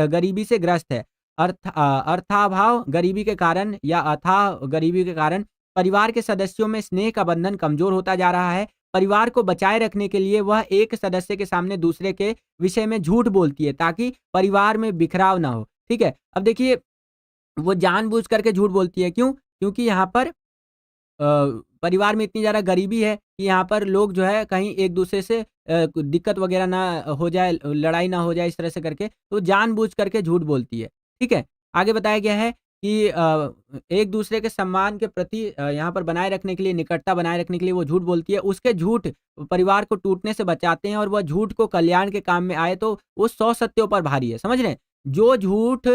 गरीबी से ग्रस्त है। अर्थाभाव गरीबी के कारण या अथाह गरीबी के कारण परिवार के सदस्यों में स्नेह का बंधन कमजोर होता जा रहा है। परिवार को बचाए रखने के लिए वह एक सदस्य के सामने दूसरे के विषय में झूठ बोलती है ताकि परिवार में बिखराव ना हो। ठीक है, अब देखिए वो जानबूझ करके झूठ बोलती है, क्यों? क्योंकि यहाँ पर परिवार में इतनी ज़्यादा गरीबी है कि यहाँ पर लोग जो है कहीं एक दूसरे से दिक्कत वगैरह ना हो जाए, लड़ाई ना हो जाए इस तरह से करके, तो जानबूझ करके झूठ बोलती है। ठीक है, आगे बताया गया है कि एक दूसरे के सम्मान के प्रति यहाँ पर बनाए रखने के लिए, निकटता बनाए रखने के लिए वो झूठ बोलती है। उसके झूठ परिवार को टूटने से बचाते हैं और वह झूठ को कल्याण के काम में आए तो वो 100 सत्यों पर भारी है। समझ रहे हैं? जो झूठ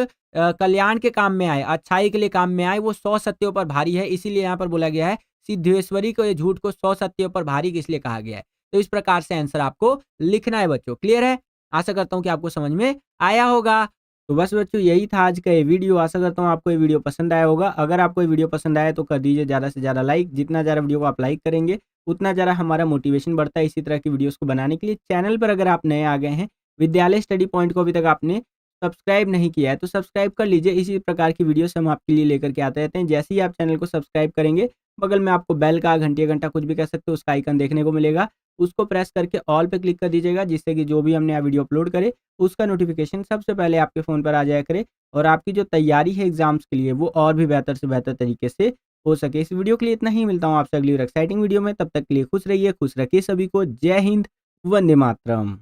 कल्याण के काम में आए, अच्छाई के लिए काम में आए, वो 100 सत्यों पर भारी है। इसीलिए यहाँ पर बोला गया है सिद्धेश्वरी को ये झूठ को 100 सत्यों पर भारी इसलिए कहा गया है। तो इस प्रकार से आंसर आपको लिखना है बच्चों। क्लियर है? आशा करता हूँ कि आपको समझ में आया होगा। तो बस बच्चों यही था आज का ये वीडियो। आशा करता हूँ आपको ये वीडियो पसंद आया होगा। अगर आपको ये वीडियो पसंद आया तो कर दीजिए ज़्यादा से ज़्यादा लाइक। जितना ज़्यादा वीडियो को आप लाइक करेंगे उतना ज़्यादा हमारा मोटिवेशन बढ़ता है इसी तरह की वीडियोज़ को बनाने के लिए। चैनल पर अगर आप नए आ गए हैं, विद्यालय स्टडी पॉइंट को अभी तक आपने सब्सक्राइब नहीं किया है तो सब्सक्राइब कर लीजिए। इसी प्रकार की वीडियोस हम आपके लिए लेकर के आते रहते हैं। जैसे ही आप चैनल को सब्सक्राइब करेंगे, बगल में आपको बेल का, घंटी घंटा कुछ भी कह सकते हो, उसका आइकन देखने को मिलेगा। उसको प्रेस करके ऑल पे क्लिक कर दीजिएगा, जिससे कि जो भी हम नया वीडियो अपलोड करें उसका नोटिफिकेशन सबसे पहले आपके फ़ोन पर आ जाया करे और आपकी जो तैयारी है एग्जाम्स के लिए वो और भी बेहतर से बेहतर तरीके से हो सके। इस वीडियो के लिए इतना ही। मिलता हूँ आपसे अगली और एक्साइटिंग वीडियो में। तब तक के लिए खुश रहिए, खुश रखिए सभी को। जय हिंद, वंदे मातरम।